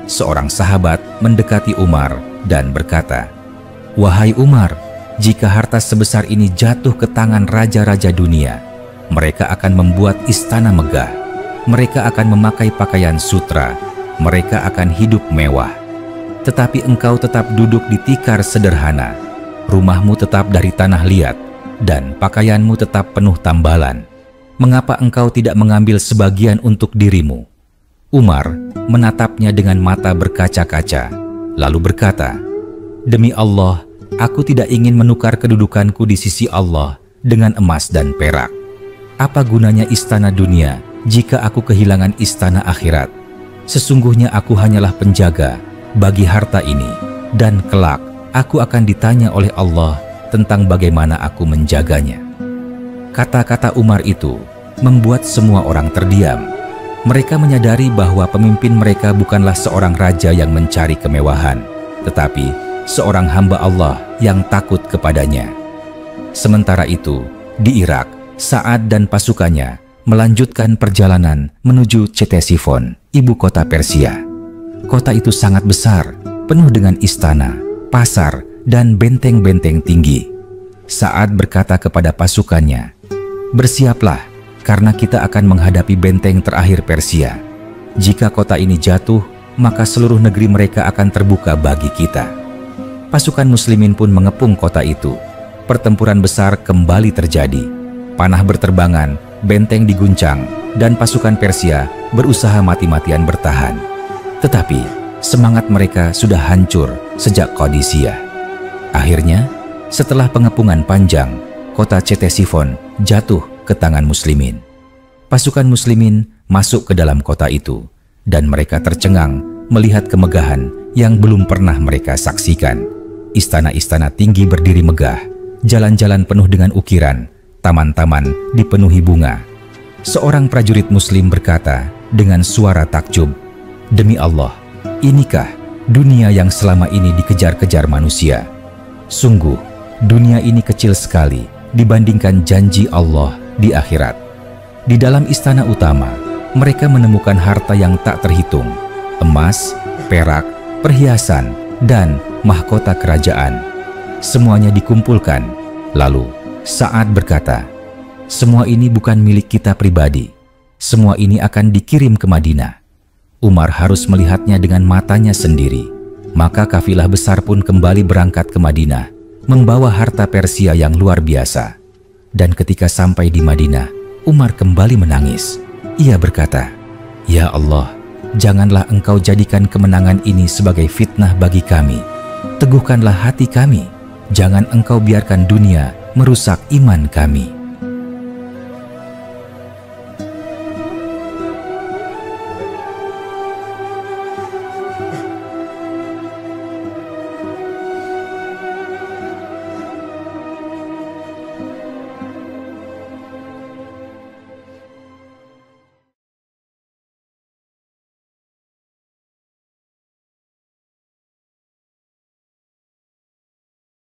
Seorang sahabat mendekati Umar dan berkata, "Wahai Umar, jika harta sebesar ini jatuh ke tangan raja-raja dunia, mereka akan membuat istana megah, mereka akan memakai pakaian sutra, mereka akan hidup mewah. Tetapi engkau tetap duduk di tikar sederhana, rumahmu tetap dari tanah liat, dan pakaianmu tetap penuh tambalan. Mengapa engkau tidak mengambil sebagian untuk dirimu?" Umar menatapnya dengan mata berkaca-kaca, lalu berkata, "Demi Allah, aku tidak ingin menukar kedudukanku di sisi Allah dengan emas dan perak. Apa gunanya istana dunia jika aku kehilangan istana akhirat? Sesungguhnya aku hanyalah penjaga bagi harta ini, dan kelak aku akan ditanya oleh Allah tentang bagaimana aku menjaganya." Kata-kata Umar itu membuat semua orang terdiam. Mereka menyadari bahwa pemimpin mereka bukanlah seorang raja yang mencari kemewahan, tetapi seorang hamba Allah yang takut kepadanya. Sementara itu, di Irak, Sa'ad dan pasukannya melanjutkan perjalanan menuju Ctesifon, ibu kota Persia. Kota itu sangat besar, penuh dengan istana, pasar, dan benteng-benteng tinggi. Sa'ad berkata kepada pasukannya, "Bersiaplah, karena kita akan menghadapi benteng terakhir Persia. Jika kota ini jatuh, maka seluruh negeri mereka akan terbuka bagi kita." Pasukan muslimin pun mengepung kota itu. Pertempuran besar kembali terjadi. Panah berterbangan, benteng diguncang, dan pasukan Persia berusaha mati-matian bertahan. Tetapi semangat mereka sudah hancur sejak Qadisiyah. Akhirnya, setelah pengepungan panjang, kota Ctesifon jatuh ke tangan muslimin. Pasukan muslimin masuk ke dalam kota itu, dan mereka tercengang melihat kemegahan yang belum pernah mereka saksikan. Istana-istana tinggi berdiri megah, jalan-jalan penuh dengan ukiran, taman-taman dipenuhi bunga. Seorang prajurit muslim berkata dengan suara takjub, "Demi Allah, inikah dunia yang selama ini dikejar-kejar manusia? Sungguh, dunia ini kecil sekali dibandingkan janji Allah di akhirat." Di dalam istana utama, mereka menemukan harta yang tak terhitung, emas, perak, perhiasan, dan mahkota kerajaan. Semuanya dikumpulkan. Lalu Sa'ad berkata, "Semua ini bukan milik kita pribadi. Semua ini akan dikirim ke Madinah." Umar harus melihatnya dengan matanya sendiri. Maka kafilah besar pun kembali berangkat ke Madinah, membawa harta Persia yang luar biasa. Dan ketika sampai di Madinah, Umar kembali menangis. Ia berkata, "Ya Allah, janganlah engkau jadikan kemenangan ini sebagai fitnah bagi kami. Teguhkanlah hati kami. Jangan engkau biarkan dunia merusak iman kami."